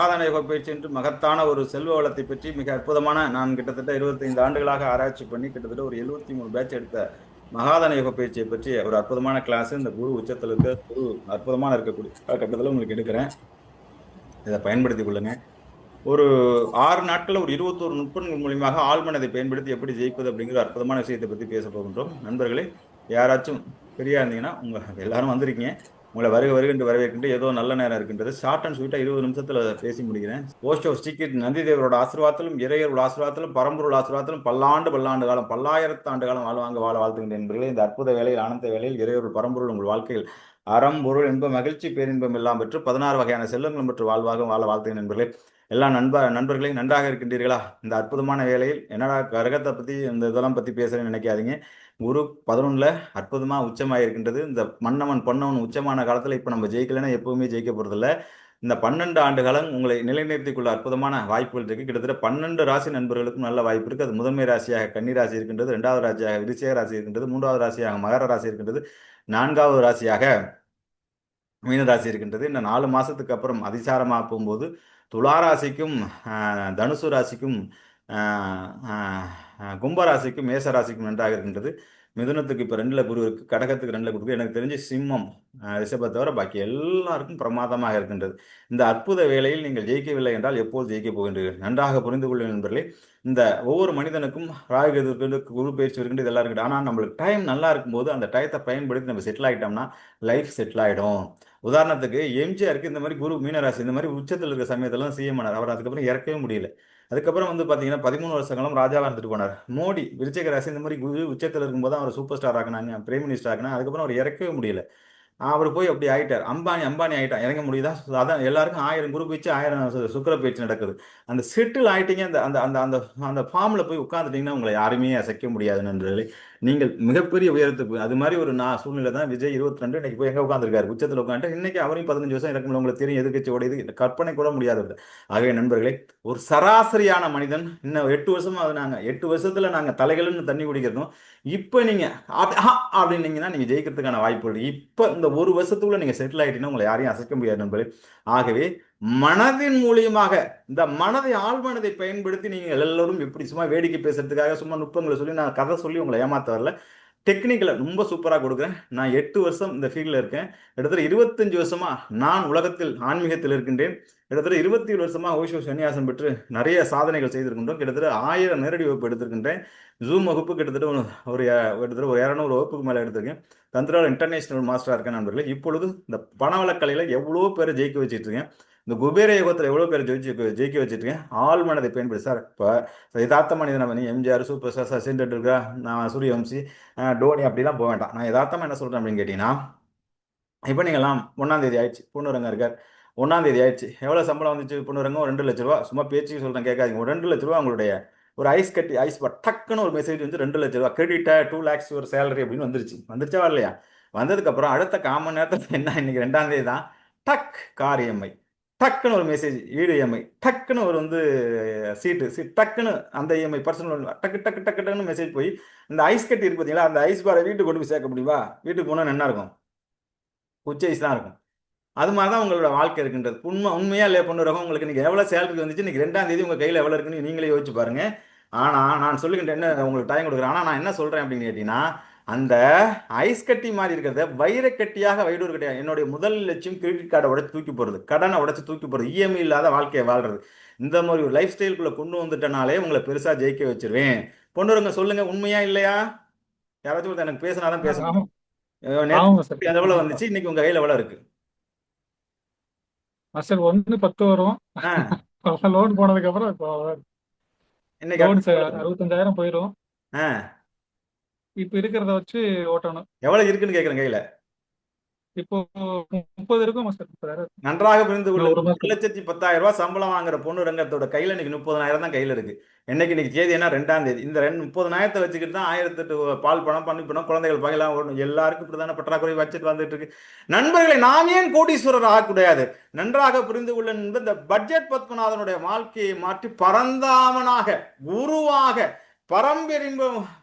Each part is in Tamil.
சாதனை பயிற்சி என்று மகத்தான ஒரு செல்வ வளத்தை பற்றி மிக அற்புதமான நான் கிட்டத்தட்ட 25 ஆண்டுகளாக ஆராய்ச்சி பண்ணி கிட்டத்தட்ட ஒரு 73 பேட்ச் எடுத்த மகாதன யோக பயிற்சியை பற்றி ஒரு அற்புதமான கிளாஸ் இந்த குரு உச்சத்தில் இருக்க குரு அற்புதமான இருக்கக்கூடிய கட்டத்தில் உங்களுக்கு எடுக்கிறேன். இதை பயன்படுத்திக் கொள்ளுங்க. ஒரு 6 நாட்கள் ஒரு 21 நுட்பங்கள் மூலியமாக ஆழ்மனதை பயன்படுத்தி எப்படி ஜெயிப்பது அப்படிங்கிற அற்புதமான விஷயத்தை பற்றி பேச போகின்றோம். நண்பர்களே, யாராச்சும் ஃப்ரீயா இருந்தீங்கன்னா உங்க எல்லாரும் வந்திருக்கீங்க, உங்களை வருகின்ற வரவேற்கின்ற ஏதோ நல்ல நேரம் இருக்கின்றது. ஷார்ட் அண்ட் ஸ்வீட்டா 20 நிமிஷத்துல பேசி முடிக்கிறேன். ஓஷோ ஸ்ரீகிட் நந்திதேவரோட ஆசீர்வாதத்திலும் இறையரோட ஆசீர்வாதத்திலும் பரம்பொருள் ஆசீர்வாதத்திலும் பல்லாண்டு காலம் பல்லாயிரத்து ஆண்டு காலம் வாழ வாழ்த்துகின்றேன் என்பர்களே. இந்த அற்புத வேலையில் ஆனந்த வேலையில் இறையொரு பரம்பொருள் உங்கள் வாழ்க்கையில் அறம் பொருள் இன்ப மகிழ்ச்சி பேரின்பம் எல்லாம் பெற்று 16 வகையான செல்வங்களும் பெற்று வாழ வாழ்த்துகிறேன் என்பர்களே. எல்லா நண்பர்களே நன்றாக இருக்கின்றீர்களா? இந்த அற்புதமான வேலையில் என்னடா கரகத்தை பற்றி இந்த இதெல்லாம் பற்றி பேசுகிறேன்னு நினைக்காதீங்க. குரு 11ல் அற்புதமாக உச்சமாக இருக்கின்றது. இந்த பொன்னவன் உச்சமான காலத்தில் இப்போ நம்ம ஜெயிக்கலைன்னா எப்பவுமே ஜெயிக்க போகிறதில்ல. இந்த 12 ஆண்டு காலம் உங்களை நிலைநிறுத்திக்குள்ள அற்புதமான வாய்ப்புகள் இருக்குது. கிட்டத்தட்ட 12 ராசி நண்பர்களுக்கும் நல்ல வாய்ப்பு இருக்குது. அது முதன்மை ராசியாக கன்னி ராசி இருக்கின்றது, 2வது ராசியாக விருச்சிக ராசி இருக்கின்றது, 3வது ராசியாக மகர ராசி இருக்கின்றது, 4வது ராசியாக மீனராசி இருக்கின்றது. இந்த 4 மாதத்துக்கு அப்புறம் அதிசாரமாக போகும்போது துளாராசிக்கும் தனுசு ராசிக்கும் கும்பராசிக்கும் மேச ராசிக்கும் நன்றாக இருக்கின்றது. மிதுனத்துக்கு இப்போ 2ல் குரு இருக்கு, கடகத்துக்கு 2ல் குரு. எனக்கு தெரிஞ்சு சிம்மம் ரிஷபத்தை தவிர பாக்கி எல்லாருக்கும் பிரமாதமாக இருக்கின்றது. இந்த அற்புத வேளையில் நீங்கள் ஜெயிக்கவில்லை என்றால் எப்போது ஜெயிக்க போகின்றீர்கள்? நன்றாக புரிந்து கொள்ளும் நண்பர்களே. இந்த ஒவ்வொரு மனிதனுக்கும் ராகு குரு பயிற்சி இருக்கின்றது, இதெல்லாம் இருக்குது. ஆனால் நம்மளுக்கு டைம் நல்லா இருக்கும்போது அந்த டயத்தை பயன்படுத்தி நம்ம செட்டில் ஆகிட்டோம்னா லைஃப் செட்டில் ஆகிடும். உதாரணத்துக்கு எம்ஜிஆருக்கு இந்த மாதிரி குரு மீனராசி இந்த மாதிரி உச்சத்தில் இருக்கிற சமயத்தெல்லாம் சிஎம் ஆனார். அவர் அதுக்கப்புறம் இறக்கவே முடியல. அதுக்கப்புறம் பார்த்தீங்கன்னா 13 வருஷ காலம் ராஜாவாக இருந்துட்டு போனார். மோடி விருச்சிக ராசி இந்த மாதிரி குரு உச்சத்தில் இருக்கும்போது அவர் சூப்பர் ஸ்டார் ஆகினாங்க, பிரைம் மினிஸ்டர் ஆகினா. அதுக்கப்புறம் அவர் இறக்கவே முடியல. அவர் போய் அப்படி ஆகிட்டார். அம்பானி ஆகிட்டார். இறங்க முடியுதா? அதான் எல்லாருக்கும் 1000 குரு பயிற்சி 1000 சுக்கர பயிற்சி நடக்குது. அந்த செட்டில் ஆகிட்டீங்க, அந்த அந்த அந்த அந்த அந்த ஃபார்மில் போய் உட்காந்துட்டீங்கன்னா உங்களை யாருமே அசைக்க முடியாது நண்பர்களே. நீங்கள் மிகப்பெரிய உயரத்துக்கு அது மாதிரி ஒரு சூழ்நிலை தான் விஜய் 22 இன்னைக்கு போய் எங்கே உட்காந்துருக்காரு? உச்சத்தில் உட்காந்துட்டு இன்னைக்கு அவரையும் 15 வருஷம் இறக்க முடியும். உங்களுக்கு தெரியும் எதிர்கட்சியோட இது கற்பனை கூட முடியாது. ஆகவே நண்பர்களே, ஒரு சராசரியான மனிதன் இன்னும் 8 வருஷமா அது 8 வருஷத்துல நாங்கள் தலைகளுன்னு தண்ணி குடிக்கிறதும் இப்போ நீங்கள் அப்படின்னீங்கன்னா நீங்கள் ஜெயிக்கிறதுக்கான வாய்ப்பு இருக்குது. இப்போ இந்த ஒரு வருஷத்துக்குள்ள நீங்கள் செட்டில் ஆகிட்டீங்கன்னா உங்களை யாரையும் அசைக்க முடியாது நண்பர்களே. ஆகவே மனதின் மூலியமாக இந்த ஆழ்மனதை பயன்படுத்தி நீங்கள் எல்லோரும் எப்படி சும்மா வேடிக்கை பேசுறதுக்காக சும்மா நுட்பங்களை சொல்லி நான் கதை சொல்லி உங்களை ஏமாத்த வரல. டெக்னிக்கலை ரொம்ப சூப்பராக கொடுக்குறேன். நான் 8 வருஷம் இந்த ஃபீல்டில் இருக்கேன். கிட்டத்தட்ட 25 வருஷமா நான் உலகத்தில் ஆன்மீகத்தில் இருக்கின்றேன். கிட்டத்தட்ட 27 வருஷமா ஓஷோ சன்னியாசம் பெற்று நிறைய சாதனைகள் செய்திருக்கின்றோம். கிட்டத்தட்ட 1000 நேரடி வகுப்பு எடுத்திருக்கின்றேன். ஜூம் வகுப்பு கிட்டத்தட்ட ஒரு 200 வகுப்புக்கு மேலே எடுத்திருக்கேன். தந்திராவில் இன்டர்நேஷனல் மாஸ்டராக இருக்கேன் நண்பர்களே. இப்பொழுது இந்த பணவளக்கலையில் எவ்வளோ பேரை ஜெயிக்க வச்சுட்டு இருக்கேன். இந்த குபேர யுகத்தில் எவ்வளோ பேர் ஜெயிக்க வச்சுருக்கேன். ஆள் மனதை பயன்படுத்தி சார். இப்போ யதார்த்த மனிதனை பண்ணி எம்ஜிஆர், சூப்பர் ஸ்டார், சச்சின் டெண்டுல்கர், நான் சூரியவம்சி, டோனி அப்படிலாம் போக வேண்டாம். நான் யதார்த்தமாக என்ன சொல்கிறேன் அப்படின்னு கேட்டிங்கன்னா, இப்போ நீங்கள்லாம் 1ஆம் தேதி ஆயிடுச்சு, பொண்ணுரங்க இருக்கார். 1ஆம் தேதி ஆயிடுச்சு, எவ்வளோ சம்பளம் வந்துச்சு பொண்ணுரங்க? 2 லட்ச ரூபா. சும்மா பேச்சுக்கு சொல்கிறேன், கேட்காதீங்க. ஒரு 2 லட்ச ரூபா உங்களுடைய ஒரு ஐஸ் டக்குன்னு ஒரு மெசேஜ் வந்து 2 லட்ச ரூபா கிரெடிட்டா 2 lakhs ஒரு சேலரி அப்படின்னு வந்துருச்சா இல்லையா? வந்ததுக்கப்புறம் அடுத்த 1/4 மணி நேரத்தில் என்ன, இன்னைக்கு 2ஆம் தேதி தான், டக் கார் இஎம்ஐ, டக்குன்னு ஒரு மெசேஜ் ஈடு இஎம்ஐ, டக்குன்னு ஒரு சீட்டு டக்குன்னு அந்த இஎம்ஐ பர்சனல் டக்குன்னு மெசேஜ் போய் இந்த ஐஸ் கட்டி இருக்கு பார்த்தீங்களா, அந்த ஐஸ் பாரை வீட்டுக்கு கொண்டு போய் சேர்க்க முடியுமா? வீட்டுக்கு போனால் என்ன இருக்கும்? குச்சி ஐஸ் தான் இருக்கும். அது மாதிரி தான் உங்களோட வாழ்க்கை இருக்கின்றது. உண்மையா இல்லையா பொண்ணுரகம்? உங்களுக்கு இன்னைக்கு எவ்வளோ சேலரி வந்துச்சு, இன்னைக்கு 2ஆம் தேதி உங்கள் கையில் எவ்வளோ இருக்குன்னு நீங்களே யோசிச்சு பாருங்க. ஆனால் நான் சொல்லுகின்ற என்ன உங்களுக்கு டைம் கொடுக்குறேன். ஆனால் நான் என்ன சொல்கிறேன் அப்படின்னு கேட்டிங்கன்னா, அந்த ஐஸ் கட்டி மாதிரி இருக்கிறத வைரக்கட்டியாக வைடூர் கட்டியாக என்னுடைய முதல் லட்சியம் கிரெடிட் கார்டை உடச்சு தூக்கி போகிறது, கடனை உடச்சு தூக்கி போகிறது, இஎம்ஐ இல்லாத வாழ்க்கையை வாழ்றது. இந்த மாதிரி ஒரு லைஃப் ஸ்டைலுக்குள்ளே கொண்டு வந்துட்டனாலே உங்களை பெருசாக ஜெயிக்க வச்சிருவேன். பொண்ணுரங்க சொல்லுங்க, உண்மையா இல்லையா? யாராச்சும் எனக்கு பேசினாதான் பேசணும். எவ்வளோ வந்துச்சு, இன்னைக்கு உங்கள் கையில் எவ்வளோ இருக்கு? மாஸ்டர் 1-10 வரும். லோன் போனதுக்கு அப்புறம் இன்னைக்கு 65,000 போயிடும். இப்ப இருக்கிறத வச்சு ஓட்டணும். எவ்வளவு இருக்குன்னு கேக்குறேன் கையில. இப்போ 30 இருக்கும் மாஸ்டர். நன்றாக புரிந்து கொள்ள. 1,10,000 ரூபாய் சம்பளம் வாங்குற பொண்ணு ரங்கத்தோட கையில இன்னைக்கு 30,000 தான் கையில இருக்கு. இன்னைக்கு தேதி என்ன? 2ஆம் தேதி. இந்த 30,000 வச்சுக்கிட்டு தான் 1008 பால் பணம் பண்ணி பணம் குழந்தைகள் பகையெல்லாம் ஓடணும். எல்லாருக்கும் இப்படிதான பற்றாக்குறை வச்சுட்டு வந்துட்டு இருக்கு. நண்பர்களை, நாம் ஏன் கோடீஸ்வரர் ஆகக்கூடாது? நன்றாக புரிந்து கொள்ள. இந்த பட்ஜெட் பத்மநாதனுடைய வாழ்க்கையை மாற்றி பரந்தாமனாக குருவாக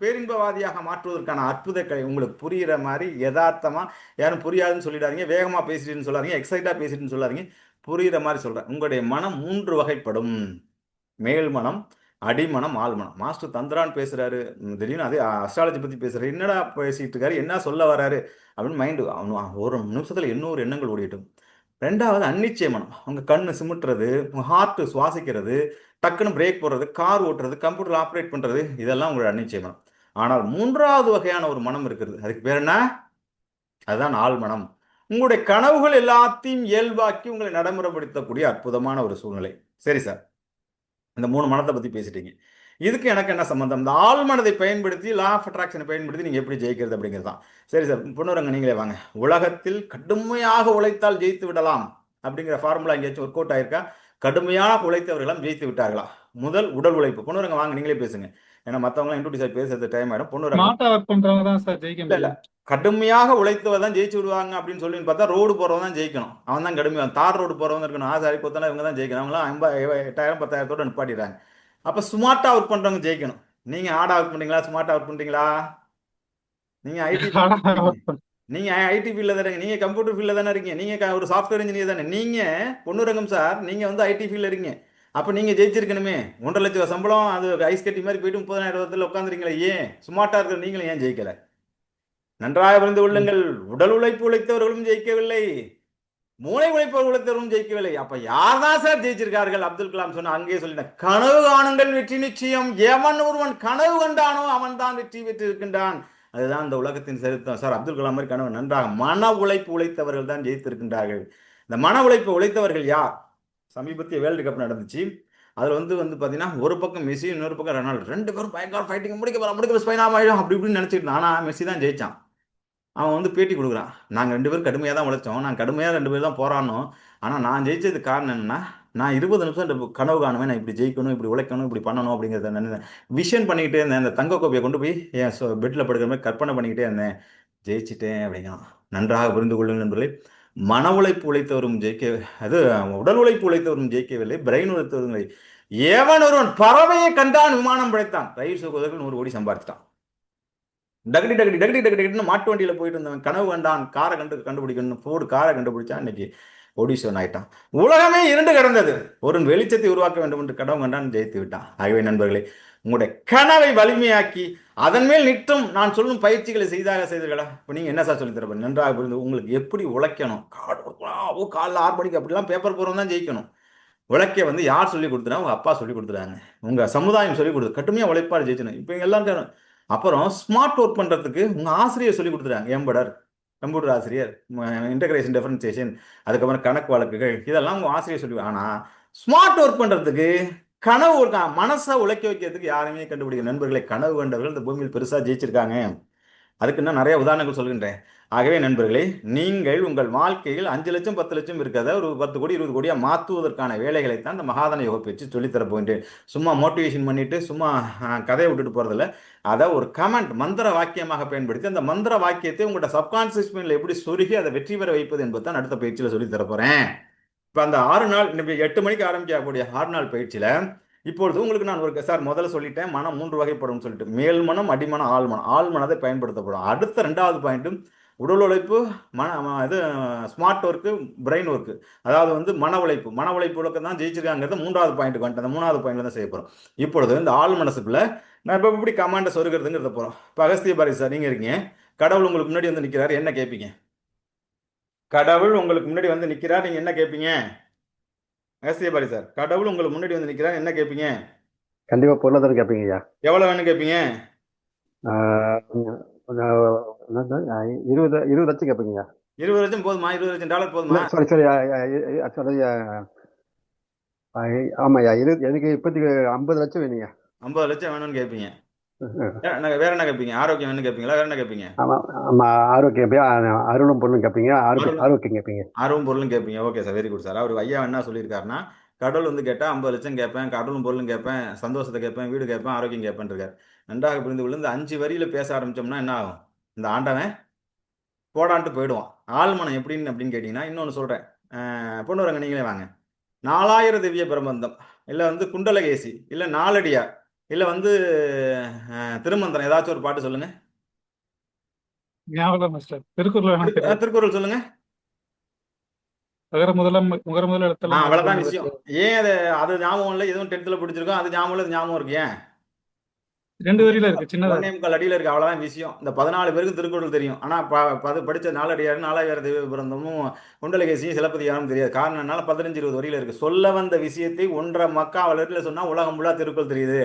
பேரின்பவாதியாக மாற்றுவதற்கான அற்புத கலை உங்களுக்கு புரிகிற மாதிரி யதார்த்தமா, யாரும் புரியாதுன்னு சொல்லிடாதீங்க, வேகமா பேசிட்டுன்னு சொல்லாதீங்க, எக்ஸைட்டா பேசிட்டுன்னு சொல்லாதீங்க. புரியுற மாதிரி சொல்றேன். உங்களுடைய மனம் 3 வகைப்படும். மேல் மனம், அடிமனம், ஆழ்மனம். மாஸ்டர் தந்திரான்னு பேசுறாரு. திடீர்னு அதே அஸ்ட்ராலஜி பத்தி பேசுறாரு. என்னடா பேசிட்டு இருக்காரு, என்ன சொல்ல வராரு அப்படின்னு மைண்டு ஒரு நிமிஷத்துல 800 எண்ணங்கள் ஓடிட்டும். 2வது அன்னிச்சய மனம். உங்க கண்ணு சிமிட்டுறது, உங்க ஹார்ட் சுவாசிக்கிறது, டக்குன்னு பிரேக் போடுறது, கார் ஓட்டுறது, கம்ப்யூட்டர் ஆப்ரேட் பண்றது, இதெல்லாம் உங்களோட அன்னிச்சய மனம். ஆனால் 3வது வகையான ஒரு மனம் இருக்கிறது. அதுக்கு பேர் என்ன? அதுதான் ஆழ்மனம். உங்களுடைய கனவுகள் எல்லாத்தையும் இயல்பாக்கி உங்களை நடைமுறைப்படுத்தக்கூடிய அற்புதமான ஒரு சூழ்நிலை. சரி சார், இந்த 3 மனத்தை பத்தி பேசிட்டீங்க. இதுக்கு எனக்கு என்ன சம்பந்தம்? இந்த ஆழ்மனதை பயன்படுத்தி, லா ஆஃப் அட்ராக்ஷனை பயன்படுத்தி நீங்க எப்படி ஜெயிக்கிறது அப்படிங்கிறது தான். சரி சார், பொண்ணுரங்க நீங்களே வாங்க. உலகத்தில் கடுமையாக உழைத்தால் ஜெயித்து விடலாம் அப்படிங்கிற ஃபார்முலா எங்கேயாச்சும் ஒர்க் அவுட் ஆயிருக்கா? கடுமையாக உழைத்தவர்களும் ஜெயித்து விட்டார்களா? முதல் உடல் உழைப்பு. பொண்ணுரங்க வாங்க, நீங்களே பேசுங்க. ஏன்னா மற்றவங்களாம் இன்ட்ரோடியூஸ் பேசுறது டைம் ஆயிடும். பொண்ணுரங்க ஸ்மார்ட்டா ஒர்க் பண்றவங்க தான் சார் ஜெயிக்க இல்ல இல்ல முடியும். கடுமையாக உழைத்தவர் தான் ஜெயிச்சு விடுவாங்க அப்படின்னு சொல்லி பார்த்தா ரோடு போறவன் தான் ஜெயிக்கணும். அவன் தான் கடுமையாக தார் ரோடு போறவங்க இருக்கணும். ஆசாரி கொத்தனா இவங்க தான் ஜெயிக்கணும். அவங்களாம் 8,000 10,000 நிப்பாட்டிடுறாங்க. அப்ப ஸ்மார்ட்டா ஒர்க் பண்றவங்க ஜெயிக்கணும். நீங்க ஹார்டா ஒர்க் பண்றீங்களா, ஸ்மார்ட்டா ஒர்க் பண்றீங்களா? நீங்க ஐடி ஃபீல்ட்ல இருக்கீங்க. நீங்க ஐடி ஃபீல்ட்ல தானே, நீங்க கம்ப்யூட்டர் ஃபீல்ட்ல தானே இருக்கீங்க. நீங்க ஒரு சாஃப்ட்வேர் இன்ஜினியர் தானே. நீங்க பொன்னுரங்கம் சார், நீங்க வந்து ஐடி ஃபீல்ட்ல இருக்கீங்க. அப்ப நீங்க ஜெயிச்சிருக்கணுமே. 1,50,000 சம்பளம், அது ஐஸ் கட்டி மாதிரி போயிட்டு 30,000 உட்காந்துருங்களே, ஏன் சுமார்ட்டா இருக்கிற நீங்களும் ஏன் ஜெயிக்கல? நன்றாக புரிந்து கொள்ளுங்கள். உடல் உழைப்பு உழைத்தவர்களும் ஜெயிக்கவில்லை, மூளை உழைப்பவர்கள் உழைத்தவர்களும் ஜெயிக்கவில்லை. அப்ப யார் தான் சார் ஜெயிச்சிருக்கார்கள்? அப்துல் கலாம் சொன்ன அங்கேயே சொல்லிட்டேன், கனவு காணுங்கள் வெற்றி நிச்சயம். எவன் ஒருவன் கனவு கண்டானோ அவன் தான் வெற்றி பெற்று இருக்கின்றான். அதுதான் இந்த உலகத்தின் சரித்திரம் சார். அப்துல் கலாம் மாதிரி கனவு நன்றாக மன உழைப்பு உழைத்தவர்கள் தான் ஜெயித்திருக்கின்றார்கள். இந்த மன உழைப்பு உழைத்தவர்கள் யார்? சமீபத்திய வேர்ல்டு கப் நடந்துச்சு. அதுல வந்து பாத்தீங்கன்னா, ஒரு பக்கம் மெஸ்ஸி, இன்னொரு பக்கம் ரொனால்டோ. 2 பேரும் பயங்கர ஃபைட்டிங், முடிக்க ஸ்பைனாம ஆயிடும் அப்படி இப்படின்னு நினைச்சிட்டு. ஆனா மெஸ்ஸி தான் ஜெயிச்சான். அவன் வந்து பேட்டி கொடுக்குறான், நாங்கள் 2 பேரும் கடுமையாக தான் உழைச்சோம், நாங்கள் கடுமையாக 2 பேர் தான் போராடணும், ஆனால் நான் ஜெயிச்சதுக்கு காரணம் என்னன்னா, நான் 20 நிமிஷம் இந்த கனவு காணுவேன், நான் இப்படி ஜெயிக்கணும், இப்படி உழைக்கணும், இப்படி பண்ணணும் அப்படிங்கிறத நான் விஷன் பண்ணிக்கிட்டே இருந்தேன். அந்த தங்க கோப்பையை கொண்டு போய் என் பெட்டில் படுக்கிற மாதிரி கற்பனை பண்ணிக்கிட்டே இருந்தேன், ஜெயிச்சிட்டேன் அப்படிங்கிறான். நன்றாக புரிந்து கொள்ளுங்கள் நண்பர்களே. மன உழைப்பு உழைத்தவரும் ஜெயிக்க, அது உடல் உழைப்பு உழைத்தவரும் ஜெயிக்கவில்லை, பிரெயின் உழைத்தவரும். ஏவன் ஒருவன் பறவையை கண்டான் விமானம் படைத்தான், ரயில் சகோதரர்கள் 100 கோடி சம்பாதித்தான். டகடி டகடி டகடி டகடி டகடின்னு மாட்டு வண்டியில போயிட்டு இருந்தவன் கனவு கண்டான், காரை கண்டுபிடிக்கணும், ஃபோர்டு காரை கண்டுபிடிச்சான், இன்னைக்கு கோடீஸ்வரன் ஆயிட்டான். உலகமே இருண்டு கிடந்தது, ஒரு வெளிச்சத்தை உருவாக்க வேண்டும் என்று கனவு கண்டான், ஜெயித்து விட்டான். ஆகவே நண்பர்களே, உங்களுடைய கனவை வலிமையாக்கி அதன் மேல் நிட்டும் நான் சொல்லும் பயிற்சிகளை செய்தீர்களா? இப்போ நீங்க என்ன சார் சொல்லி தரப்ப நன்றாக புரிந்து, உங்களுக்கு எப்படி உழைக்கணும், காலைல 6 மணிக்கு அப்படிலாம் பேப்பர் போறவங்க தான் ஜெயிக்கணும். உழைக்க வந்து யார் சொல்லி கொடுத்துறாங்க? உங்க அப்பா சொல்லி கொடுத்துறாங்க, உங்க சமுதாயம் சொல்லி கொடுத்து கடுமையா உழைப்பாடு ஜெயிச்சணும். இப்போ எல்லாரும் அப்புறம் ஸ்மார்ட் ஒர்க் பண்றதுக்கு உங்க ஆசிரியர் சொல்லி கொடுத்துறாங்க. எம்படர், கம்ப்யூட்டர் ஆசிரியர், இன்டகிரேஷன் டிஃபரன்சியேஷன், அதுக்கப்புறம் கணக்கு வழக்குகள், இதெல்லாம் உங்க ஆசிரியர் சொல்லி. ஆனா ஸ்மார்ட் ஒர்க் பண்றதுக்கு கனவு ஒரு மனசை உழைக்க வைக்கிறதுக்கு யாருமே கண்டுபிடிக்க. நண்பர்களை, கனவு கண்டவர்கள் இந்த பூமியில் பெருசா ஜெயிச்சிருக்காங்க. அதுக்கு நான் நிறைய உதாரணங்கள் சொல்கின்றேன். ஆகவே நண்பர்களே, நீங்கள் உங்கள் வாழ்க்கையில் 5 லட்சம் 10 லட்சம் இருக்கிறத ஒரு 10 கோடி 20 கோடியா மாற்றுவதற்கான வேலைகளை தான் இந்த மகாதன யோக பயிற்சி சொல்லித்தர போகின்றேன். சும்மா மோட்டிவேஷன் பண்ணிட்டு சும்மா கதையை விட்டுட்டு போறதில்ல. அதை ஒரு கமெண்ட் மந்திர வாக்கியமாக பயன்படுத்தி அந்த மந்திர வாக்கியத்தை உங்களோட சப்கான்சியஸ் மைண்ட்ல எப்படி சொருகி அதை வெற்றி பெற வைப்பது என்பது தான் அடுத்த பயிற்சியில் சொல்லி தர போறேன். இப்போ அந்த 6 நாள், 8 மணிக்கு ஆரம்பிக்கக்கூடிய 6 நாள் பயிற்சியில இப்பொழுது உங்களுக்கு நான் ஒரு சார் முதல்ல சொல்லிட்டேன், மனம் 3 வகைப்படும் சொல்லிட்டு, மேல் மனம், அடிமனம், ஆழ்மனம். ஆழ்மனதை பயன்படுத்தப்படும். அடுத்த 2வது பாயிண்ட்டும் உடல் உழைப்பு, இது ஸ்மார்ட் ஒர்க்கு, பிரெயின் ஒர்க்கு. அதாவது வந்து மன உழைப்பு. மன உழைப்பு உழைக்க தான் ஜெயிச்சிருக்காங்கிறது 3வது பாயிண்ட் வந்துட்டு, அந்த 3வது பாயிண்ட்ல தான் செய்ய போறோம். இப்பொழுது இந்த ஆள் மனசுக்குள்ள நான் இப்போ எப்படி கமாண்டை சொருகிறதுங்கிறத போறோம். இப்போ அகஸ்திய பாரதி சார் நீங்க இருக்கீங்க, கடவுள் உங்களுக்கு முன்னாடி வந்து நிற்கிறாரு, என்ன கேட்பீங்க? கடவுள் உங்களுக்கு முன்னாடி வந்து நிற்கிறார், நீங்க என்ன கேட்பீங்க? அகஸ்திய பாரதி சார், கடவுள் உங்களுக்கு முன்னாடி வந்து நிற்கிறார், என்ன கேட்பீங்க? கண்டிப்பா பொருளாதாரம் கேட்பீங்க ஐயா. எவ்வளவு வேணும் கேட்பீங்க? 20 லட்சம் கேட்பீங்க. 20 லட்சம் போதுமா? 20 லட்சம் டாலர் போதுமா? சாரி ஆமாய்யா, எனக்கு இப்போதைக்கு 50 லட்சம் வேணுங்க. 50 லட்சம் வேணும்னு கேட்பீங்க. வேற என்ன கேட்பீங்க? ஆரோக்கியம் வேணும் கேட்பீங்களா? வேற என்ன கேட்பீங்க? ஆமா, ஆரோக்கியம், அருளும் பொருளும் கேட்பீங்க. ஆரோக்கியம் கேட்பீங்க. அருளும் பொருளும் கேட்பீங்க. Okay sir, very good sir. அவர் ஐயா என்ன சொல்லியிருக்காருன்னா, கடவுள் வந்து கேட்டா 50 லட்சம் கேட்பேன், கடவுளும் பொருளும் கேட்பேன், சந்தோஷத்தை கேட்பேன், வீடு கேட்பேன், ஆரோக்கியம் கேட்பேன் இருக்காரு. நன்றாக புரிந்து கொள்ள, இந்த 5 வரியில பேச ஆரம்பிச்சோம்னா என்ன ஆகும்? இந்த ஆண்டவன் போடான்ட்டு போயிடுவான். ஆழ்மனம் அப்படின்னு கேட்டீங்கன்னா, இன்னொன்னு சொல்றேன். பொண்ணுரங்க நீங்களே வாங்க. 4000 திவ்ய பிரபந்தம், இல்ல வந்து குண்டலகேசி, இல்ல நாலடியார், இல்ல வந்து திருமந்திரம், ஏதாச்சும் ஒரு பாட்டு சொல்லுங்க. ஞாபகம் மாஸ்டர், திருக்குறள் திருக்குறள் சொல்லுங்க. முதல எழுத்தெல்லாம் அவ்வளவுதான் விஷயம். ஏன் அது ஞாபகம் இல்லை, எதுவும் 10th பிடிச்சிருக்கோம், அது ஞாபகம் இல்லை, இது ஞாபகம் இருக்கு. ஏன் 2 வரியில இருக்கு, சின்னதா ஒன்னே முக்கால் அடியில் இருக்கு, அவ்வளவுதான் விஷயம். இந்த 14 பேருக்கு திருக்குறள் தெரியும், ஆனா படிச்ச நாலடியார் நாலாயிர பிறந்தமும் குண்டலகேசியும் சிலப்பதிகாரம் தெரியாது. காரணம் என்னால 15-20 வரியில இருக்கு. சொல்ல வந்த விஷயத்தை 1.5 மக்கா வளர்ல சொன்னா உலகம் ஃபுல்லா திருக்குறள் தெரியுது.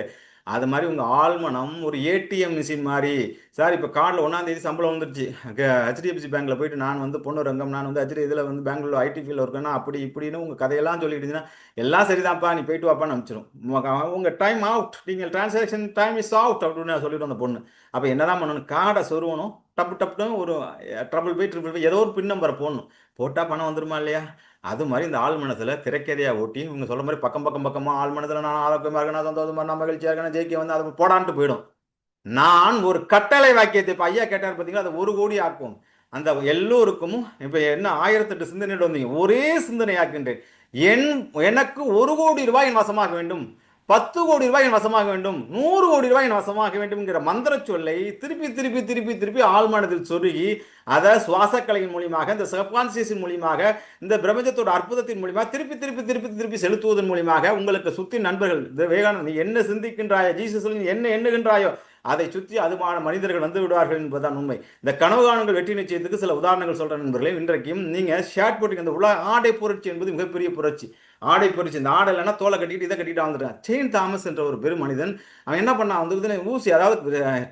அது மாதிரி உங்க ஆழ்மனம் ஒரு ஏடிஎம் மிஷின் மாதிரி. சார் இப்போ கார்டில் 1ஆம் தேதி சம்பளம் வந்துருச்சு, ஹெச்டிஎஃப்சி பேங்க்ல போயிட்டு நான் வந்து பொண்ணு ரங்கம், நான் வந்து ஹெச்டி இதில் வந்து பெங்களூர் ஐடி ஃபீல்டில் இருக்கேன்னா அப்படி இப்படின்னு உங்கள் கதையெல்லாம் சொல்லிட்டு இருந்தீங்கன்னா எல்லாம் சரிதான்ப்பா நீ போயிட்டு வாப்பான்னு அனுப்பிச்சிடும். உங்கள் டைம் அவுட், நீங்கள் டிரான்சாக்ஷன் டைம் இஸ் அவுட் அப்படின்னு சொல்லிட்டு அந்த பொண்ணு. அப்போ என்னதான் பண்ணணும், கார்டை சொருவணும், டப்பு டப்புன்னு ஒரு ட்ரிபிள் பை ஏதோ ஒரு பின் நம்பரை போடணும், போட்டால் பணம் வந்துருமா இல்லையா? அது மாதிரி இந்த ஆள் மனசில் திரைக்கதையாக ஓட்டி இவங்க சொல்ல மாதிரி பக்கம் பக்கம் பக்கமாக ஆள் மனதில் நான் ஆரோக்கியமாக இருக்கணும், சந்தோஷமாக நான் மகிழ்ச்சியாக இருக்கணும், ஜெயிக்க வந்து அதை போடான்ட்டு போயிடும். நான் ஒரு கட்டளை வாக்கியத்தை இப்போ ஐயா கேட்டார் பார்த்தீங்களா, அதை 1 கோடி ஆக்கும். அந்த எல்லோருக்கும் இப்போ என்ன 1008 சிந்தனையோட வந்தீங்க, ஒரே சிந்தனை ஆக்கின்றேன். எனக்கு 1 கோடி ரூபாய் என் வசமாக வேண்டும், 10 கோடி ரூபாய் என் வசமாக வேண்டும், 100 கோடி ரூபாய் என் வசமாக வேண்டும்ங்கிற மந்திர சொல்லை திருப்பி திருப்பி திருப்பி திருப்பி ஆழ்மனதில் சொருகி அதை சுவாசக்கலையின் மூலியமாக, இந்த சப்கான்சியஸின் மூலியமாக, இந்த பிரபஞ்சத்தோட அற்புதத்தின் மூலியமாக திருப்பி திருப்பி திருப்பி திருப்பி செலுத்துவதன் மூலியமாக உங்களுக்கு சுத்தி நண்பர்கள், இந்த விவேகானந்தர் நீ என்ன சிந்திக்கின்றாயோ, ஜீசஸ் நீ என்ன எண்ணுகின்றாயோ அதை சுற்றி அதுமான மனிதர்கள் வந்து விடுவார்கள் என்பதுதான் உண்மை. இந்த கனவு காணுங்கள் வெற்றி நிச்சயத்துக்கு சில உதாரணங்கள் சொல்றேன் நண்பர்களே. இன்றைக்கும் நீங்க ஷேர்ட் போட்டு இந்த உலக ஆடை புரட்சி என்பது மிகப்பெரிய புரட்சி. ஆடை புரட்சி, இந்த ஆடை இல்லைன்னா தோலை கட்டிட்டு இதை கட்டிட்டு வந்துட்டான். செயின் தாமஸ் என்ற ஒரு பெரும் மனிதன், அவன் என்ன பண்ணான் வந்து ஊசி, அதாவது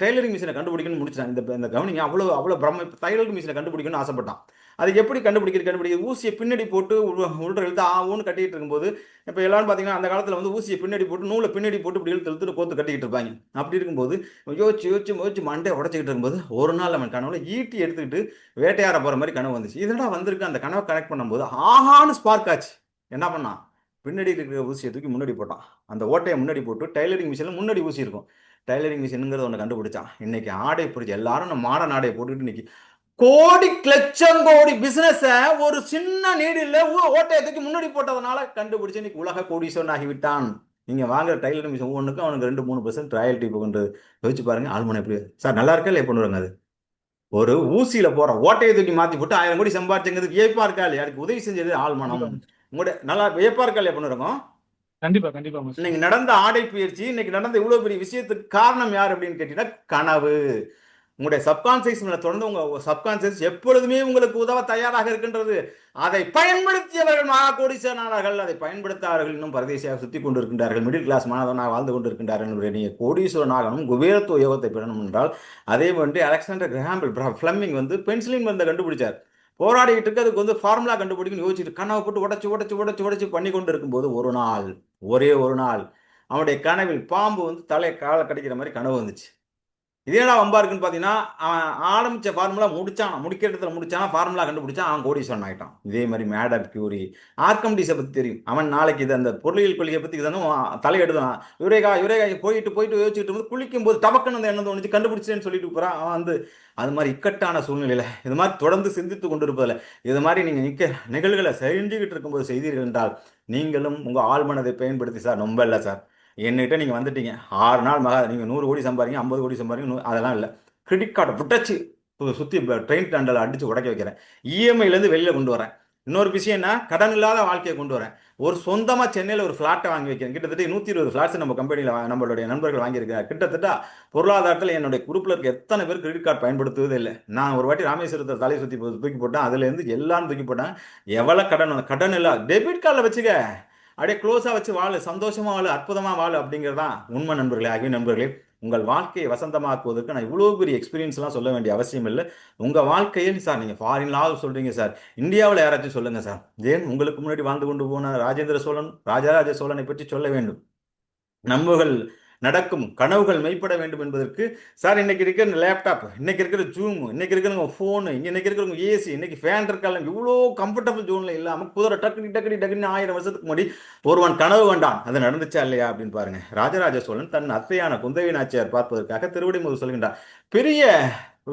டெய்லரிங் மிஷினை கண்டுபிடிக்கணும்னு முடிச்சான். இந்த கவனிங்க, அவ்வளோ பிரம்ம தைலரிங் மிஷினை கண்டுபிடிக்கணும்னு ஆசைப்பட்டான். அது எப்படி கண்டுபிடிக்கிறது, ஊசியை பின்னாடி போட்டு உள்ள இழுத்து ஆவுன்னு கட்டிட்டு இருக்கும்போது, இப்போ எல்லாரும் பார்த்தீங்கன்னா அந்த காலத்தில் வந்து ஊசியை பின்னாடி போட்டு நூலை பின்னாடி போட்டு இப்படி இழுத்து கோத்து கட்டிக்கிட்டு இருப்பாங்க. அப்படி இருக்கும்போது யோசிச்சு மண்டே உடச்சிக்கிட்டு இருக்கும்போது ஒரு நாள் அவன் கனவுல ஈட்டி எடுத்துக்கிட்டு வேட்டையாட போகிற மாதிரி கனவு வந்துச்சு. இதெல்லாம் வந்திருக்கு. அந்த கனவை கனெக்ட் பண்ணும்போது ஆஹான்னு ஸ்பார்க் ஆச்சு. என்ன பண்ணான், பின்னாடி இருக்கிற ஊசியை தூக்கி முன்னாடி போட்டான். அந்த ஓட்டையை முன்னாடி போட்டு டைலரிங் மிஷினில் முன்னாடி ஊசி இருக்கும், டைலரிங் மிஷினுங்கிறத ஒன்று கண்டுபிடிச்சான். இன்னைக்கு ஆடை பிடிச்சி எல்லாரும் நம்ம மாடர்ன் ஆடையை போட்டுக்கிட்டு இன்னைக்கு கோடி லட்சம் கோடி பிசினஸ் ஒரு சின்ன நீடில் ஓட்டையை தூக்கி முன்னாடி போட்டதுனால கண்டுபிடிச்சு இன்னைக்கு உலக கோடீஸ்வரன் ஆகிவிட்டான். நீங்க வாங்குற டைலரிங் மிஷின் ஒவ்வொன்றுக்கும் அவனுக்கு 2-3% ராயல்ட்டி போகின்றது. யோசிச்சு பாருங்க. ஆழ்மனை எப்படி சார் நல்லா இருக்கா இல்லையா பண்ணுவாங்க. அது ஒரு ஊசியில போற ஓட்டையை தூக்கி மாத்தி போட்டு 1000 கோடி சம்பாதிச்சுங்கிறது வியப்பா இருக்கா இல்லையா? அதுக்கு உதவி செஞ்சது ஆழ்மனம். உங்களுடைய நல்லா வியப்பா இருக்கா இல்லையா பண்ணுறோம். கண்டிப்பா கண்டிப்பா. இன்னைக்கு நடந்த ஆடை பயிற்சி, இன்னைக்கு நடந்த இவ்வளவு பெரிய விஷயத்துக்கு காரணம் யார் அப்படின்னு கேட்டீங்கன்னா கனவு. உங்களுடைய சப்கான்சியஸ் தொடர்ந்து உங்க சப்கான்சியஸ் எப்பொழுதுமே உங்களுக்கு உதவ தயாராக இருக்கின்றது. அதை பயன்படுத்தியவர்கள் மகா கோடீஸ்வரனார்கள், அதை பயன்படுத்தார்கள் இன்னும் பரதேசியாக சுத்தி கொண்டு இருக்கின்றார்கள், மிடில் கிளாஸ் மாணவனாக வாழ்ந்து கொண்டு இருக்கின்றார்கள். நீங்க கோடீஸ்வரனாகணும், குபேரத்துவ யோகத்தை பெறணும் என்றால் அதே போன்று அலெக்சாண்டர் கிரஹாம் ஃபிளமிங் வந்து பென்சிலின் மருந்தை கண்டுபிடிச்சார். போராடிட்டு இருக்கு, அதுக்கு வந்து ஃபார்முலா கண்டுபிடிக்கணும்னு யோசிச்சுட்டு கனவை போட்டு உடச்சு பண்ணி கொண்டு இருக்கும்போது ஒரே ஒரு நாள் அவனுடைய கனவில் பாம்பு வந்து தலை காலை கடிக்கிற மாதிரி கனவு வந்துச்சு. இதேடா வம்பா இருக்குன்னு பார்த்தீங்கன்னா, அவன் ஆரம்பிச்ச ஃபார்முலா முடிக்கிற இடத்துல முடிச்சானா, ஃபார்முலா கண்டுபிடிச்சான், அவன் கோடீஸ்வரன் ஆகிட்டான். இதே மாதிரி மேடம் கியூரி, ஆர்கம்டிஸை பற்றி தெரியும். அவன் நாளைக்கு இது அந்த பொருளியல் கொள்கையை பற்றி தானே தலையெடுத்தான். யுரேகா போயிட்டு யோசிச்சுட்டு போது குளிக்கும் போது டபக்குன்னு அந்த எண்ணம் தோணுச்சு, கண்டுபிடிச்சேன்னு சொல்லிட்டு போகிறான். அவன் வந்து அது மாதிரி இக்கட்டான சூழ்நிலையில் இது மாதிரி தொடர்ந்து சிந்தித்து கொண்டு இருப்பதில்லை. இது மாதிரி நீங்கள் நிகழ்வுகளை செஞ்சுக்கிட்டு இருக்கும்போது செய்தீர்கள் என்றால் நீங்களும் உங்கள் ஆழ்மனதை பயன்படுத்தி, சார் ரொம்ப இல்லை சார் என்கிட்ட நீங்கள் வந்துட்டீங்க 6 நாள் நீங்கள் 100 கோடி சம்பாதிங்க, 50 கோடி சம்பாதிங்க, அதெல்லாம் இல்லை. கிரெடிட் கார்டை விட்டச்சு சுற்றி ட்ரெயின் டண்டலை அடித்து உடைக்க வைக்கிறேன், இஎம்ஐலேருந்து வெளியில் கொண்டு வரேன். இன்னொரு விஷயம் என்ன, கடன் இல்லாத வாழ்க்கையை கொண்டு வரேன். ஒரு சொந்தமாக சென்னையில் ஒரு ஃப்ளாட்டை வாங்கி வைக்கிறேன். கிட்டத்தட்ட 120 ஃப்ளாட்ஸ் நம்ம கம்பெனியில் நம்மளுடைய நண்பர்கள் வாங்கியிருக்காங்க. கிட்டத்தட்ட பொருளாதாரத்தில் என்னுடைய குரூப்பில் இருக்க எத்தனை பேர் கிரெடிட் கார்டு பயன்படுத்துவதே இல்லை. நான் ஒரு வாட்டி ராமேஸ்வரத்தை தலையை சுற்றி தூக்கி போட்டேன், அதுலேருந்து எல்லாரும் தூக்கி போட்டேன். எவ்வளோ கடன் இல்லை, டெபிட் கார்டில் வச்சுக்க, அப்படியே க்ளோஸாக வச்சு வாழு, சந்தோஷமாக வாழு, அற்புதமாக வாழு அப்படிங்கிறதான் உண்மை நண்பர்களே. ஆகிய நண்பர்களே, உங்கள் வாழ்க்கையை வசந்தமாக்குவதற்கு நான் இவ்வளோ பெரிய எக்ஸ்பீரியன்ஸ்லாம் சொல்ல வேண்டிய அவசியம் இல்லை. உங்கள் வாழ்க்கையில் சார் நீங்கள் ஃபாரின்லாம் சொல்கிறீங்க சார், இந்தியாவில் யாராச்சும் சொல்லுங்கள் சார். ஏன் உங்களுக்கு முன்னாடி வாழ்ந்து கொண்டு போன ராஜேந்திர சோழன், ராஜராஜ சோழனை பற்றி சொல்ல வேண்டும். நம்புகள் நடக்கும், கனவுகள் மெய்ப்பட வேண்டும் என்பதற்கு சார் இன்னைக்கு இருக்கிற லேப்டாப், இன்னைக்கு இருக்கிற ஜூம், இன்னைக்கு இருக்கிற ஃபோனு, இன்னைக்கு இருக்கிறவங்க ஏசி, இன்னைக்கு ஃபேன் இருக்காங்க, இவ்வளோ கம்ஃபர்டபுள் ஜோன்ல இல்லாமல் குதிரை டக்குன்னு 1000 வருஷத்துக்கு முன்னாடி ஒருவன் கனவு வேண்டான், அது நடந்துச்சா இல்லையா அப்படின்னு பாருங்க. ராஜராஜ சோழன் தன் அத்தையான குந்தவி நாச்சியார் பார்ப்பதற்காக திருவிடைமுது சொல்கின்றார். பெரிய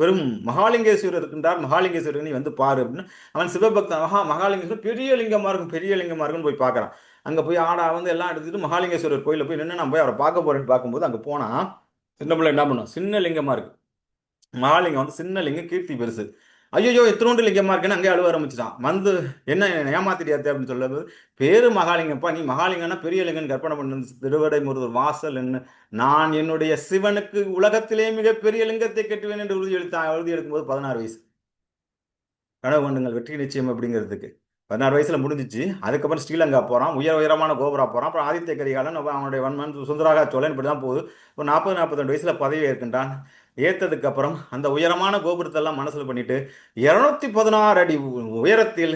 வெறும் மகாலிங்கேஸ்வரர் இருக்கின்றார், மகாலிங்கேஸ்வரர் நீ வந்து பாரு அப்படின்னு. அவன் சிவபக்தன், மகாலிங்கேஸ்வரர் பெரிய லிங்கமா இருக்குன்னு போய் பார்க்கறான். அங்கே போய் ஆடா வந்து எல்லாம் எடுத்துட்டு மகாலிங்கேஸ்வரர் கோயிலில் போய் நின்று நான் போய் அவரை பார்க்க போறேன்னு பார்க்கும்போது அங்கே போனால் சின்ன பிள்ளை என்ன பண்ணும், சின்ன லிங்கமாக இருக்கு. மகாலிங்கம் வந்து சின்ன லிங்கம், கீர்த்தி பெருசு. ஐயோ எத்தனோண்டு லிங்கமா இருக்குன்னு அங்கே அழுவ ஆரம்பிச்சிட்டான். வந்து என்ன ஏமாத்திட்டியாத்தே அப்படின்னு சொல்லும்போது, பேரு மகாலிங்கப்பா, நீ மகாலிங்கன்னா பெரிய லிங்கன்னு கற்பனை பண்ணு, திருவடை முருகர் வாசல் என்ன, நான் என்னுடைய சிவனுக்கு உலகத்திலே மிகப்பெரிய லிங்கத்தை கட்டுவேன் என்று உறுதி எடுக்கும்போது 16 வயசு. கனவு கண்டுங்கள் வெற்றி நிச்சயம் அப்படிங்கிறதுக்கு 16 வயசுல முடிஞ்சிச்சு. அதுக்கப்புறம் ஸ்ரீலங்கா போறான், உயரமான கோபுரா போறான். அப்புறம் ஆதித்ய கரிகாலன் அவனுடைய வன்மன் சுந்தரராக சோழன் இப்படி தான் போகுது. ஒரு 40-42 வயசுல பதவி ஏற்கின்றான். ஏத்ததுக்கு அப்புறம் அந்த உயரமான கோபுரத்தை எல்லாம் மனசுல பண்ணிட்டு 216 அடி உயரத்தில்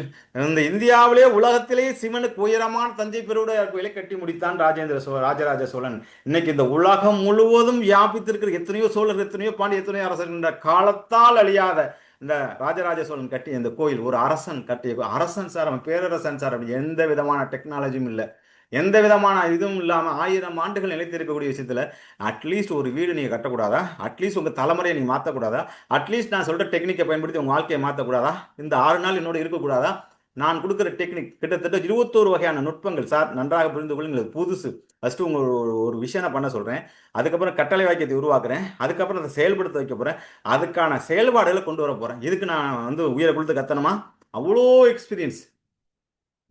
இந்த இந்தியாவிலே உலகத்திலே சிவனுக்கு உயரமான தஞ்சை பெருவுடையார் கோயிலை கட்டி முடித்தான் ராஜராஜ சோழன். இன்னைக்கு இந்த உலகம் முழுவதும் வியாபித்திருக்கிற எத்தனையோ சோழர், எத்தனையோ பாண்டி, எத்தனையோ அரசர் என்ற காலத்தால் அழியாத இந்த ராஜராஜ சோழன் கட்டிய இந்த கோயில் ஒரு அரசன் கட்டிய அரசன் சார், அவன் பேரரசன் சார். அப்படி எந்த விதமான டெக்னாலஜியும் இல்லை, எந்த விதமான இதுவும் இல்லாமல் 1000 ஆண்டுகள் நிலைத்திருக்கக்கூடிய விஷயத்துல அட்லீஸ்ட் ஒரு வீடு நீங்க கட்டக்கூடாதா? அட்லீஸ்ட் உங்க தலைமுறையை நீங்க மாற்றக்கூடாதா? அட்லீஸ்ட் நான் சொல்ற டெக்னிக்கை பயன்படுத்தி உங்க வாழ்க்கையை மாற்றக்கூடாதா? இந்த 6 நாள் என்னோட இருக்கக்கூடாதா? நான் கொடுக்குற டெக்னிக் கிட்டத்தட்ட 21 வகையான நுட்பங்கள் சார், நன்றாக புரிந்து கொள்ளுங்கள். புதுசு. ஃபர்ஸ்ட் உங்க ஒரு விஷயம் நான் பண்ண சொல்றேன், அதுக்கப்புறம் கட்டளை வாக்கியத்தை உருவாக்குறேன், அதுக்கப்புறம் அதை செயல்படுத்த வைக்க போறேன், அதுக்கான செயல்பாடுகளை கொண்டு வர போறேன். இதுக்கு நான் வந்து உயிரை கொடுத்து கத்தணுமா? அவ்வளோ எக்ஸ்பீரியன்ஸ்.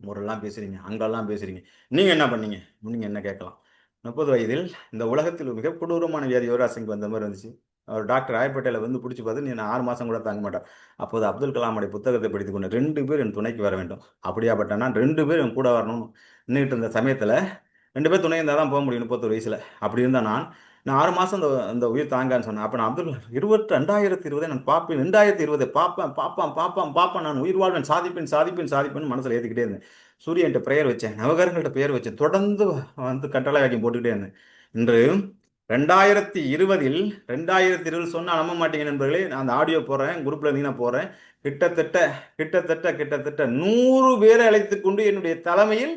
முறையெல்லாம் பேசுறீங்க, அங்கெல்லாம் பேசுறீங்க. நீங்க என்ன பண்ணீங்க? நீங்க என்ன கேட்கலாம். 30 வயதில் இந்த உலகத்தில் மிக கொடூரமான வியாதி யுவராஜ் வந்த மாதிரி இருந்துச்சு. அவர் டாக்டர் ராயப்பேட்டையில வந்து பிடிச்சி பார்த்து, நீ 6 மாசம் கூட தாங்க மாட்டார். அப்போது அப்துல் கலாமுடைய புத்தகத்தை படித்துக் கொண்டு 2 பேர் என் துணைக்கு வர வேண்டும். அப்படியாப்பட்ட நான் 2 பேர் என் கூட வரணும்னு நின்றுட்டு இருந்த சமயத்தில் 2 பேர் துணை இருந்தால் தான் போக முடியும் 31 வயசுல. அப்படி இருந்தால் நான் 6 மாசம் அந்த உயிர் தாங்கான்னு சொன்னேன். அப்போ நான் அப்துல் 2020 நான் பார்ப்பேன், 2020 பார்ப்பேன், நான் உயிர் வாழ்வேன், சாதிப்பேன் மனசில் ஏற்றிக்கிட்டே இருந்தேன். சூரியன்ட்ட பிரேயர் வச்சேன், நவகரங்கள்ட்ட பெயர் வச்சேன், தொடர்ந்து வந்து கட்டளை வாக்கியம் போட்டுக்கிட்டே இருந்தேன். இன்று 2020 சொன்னா நம்ப மாட்டீங்க நண்பர்களே. நான் அந்த ஆடியோ போடுறேன், குரூப்ல இருந்தீங்கன்னா போடுறேன். கிட்டத்தட்ட 100 பேரை அழைத்துக் கொண்டு என்னுடைய தலைமையில்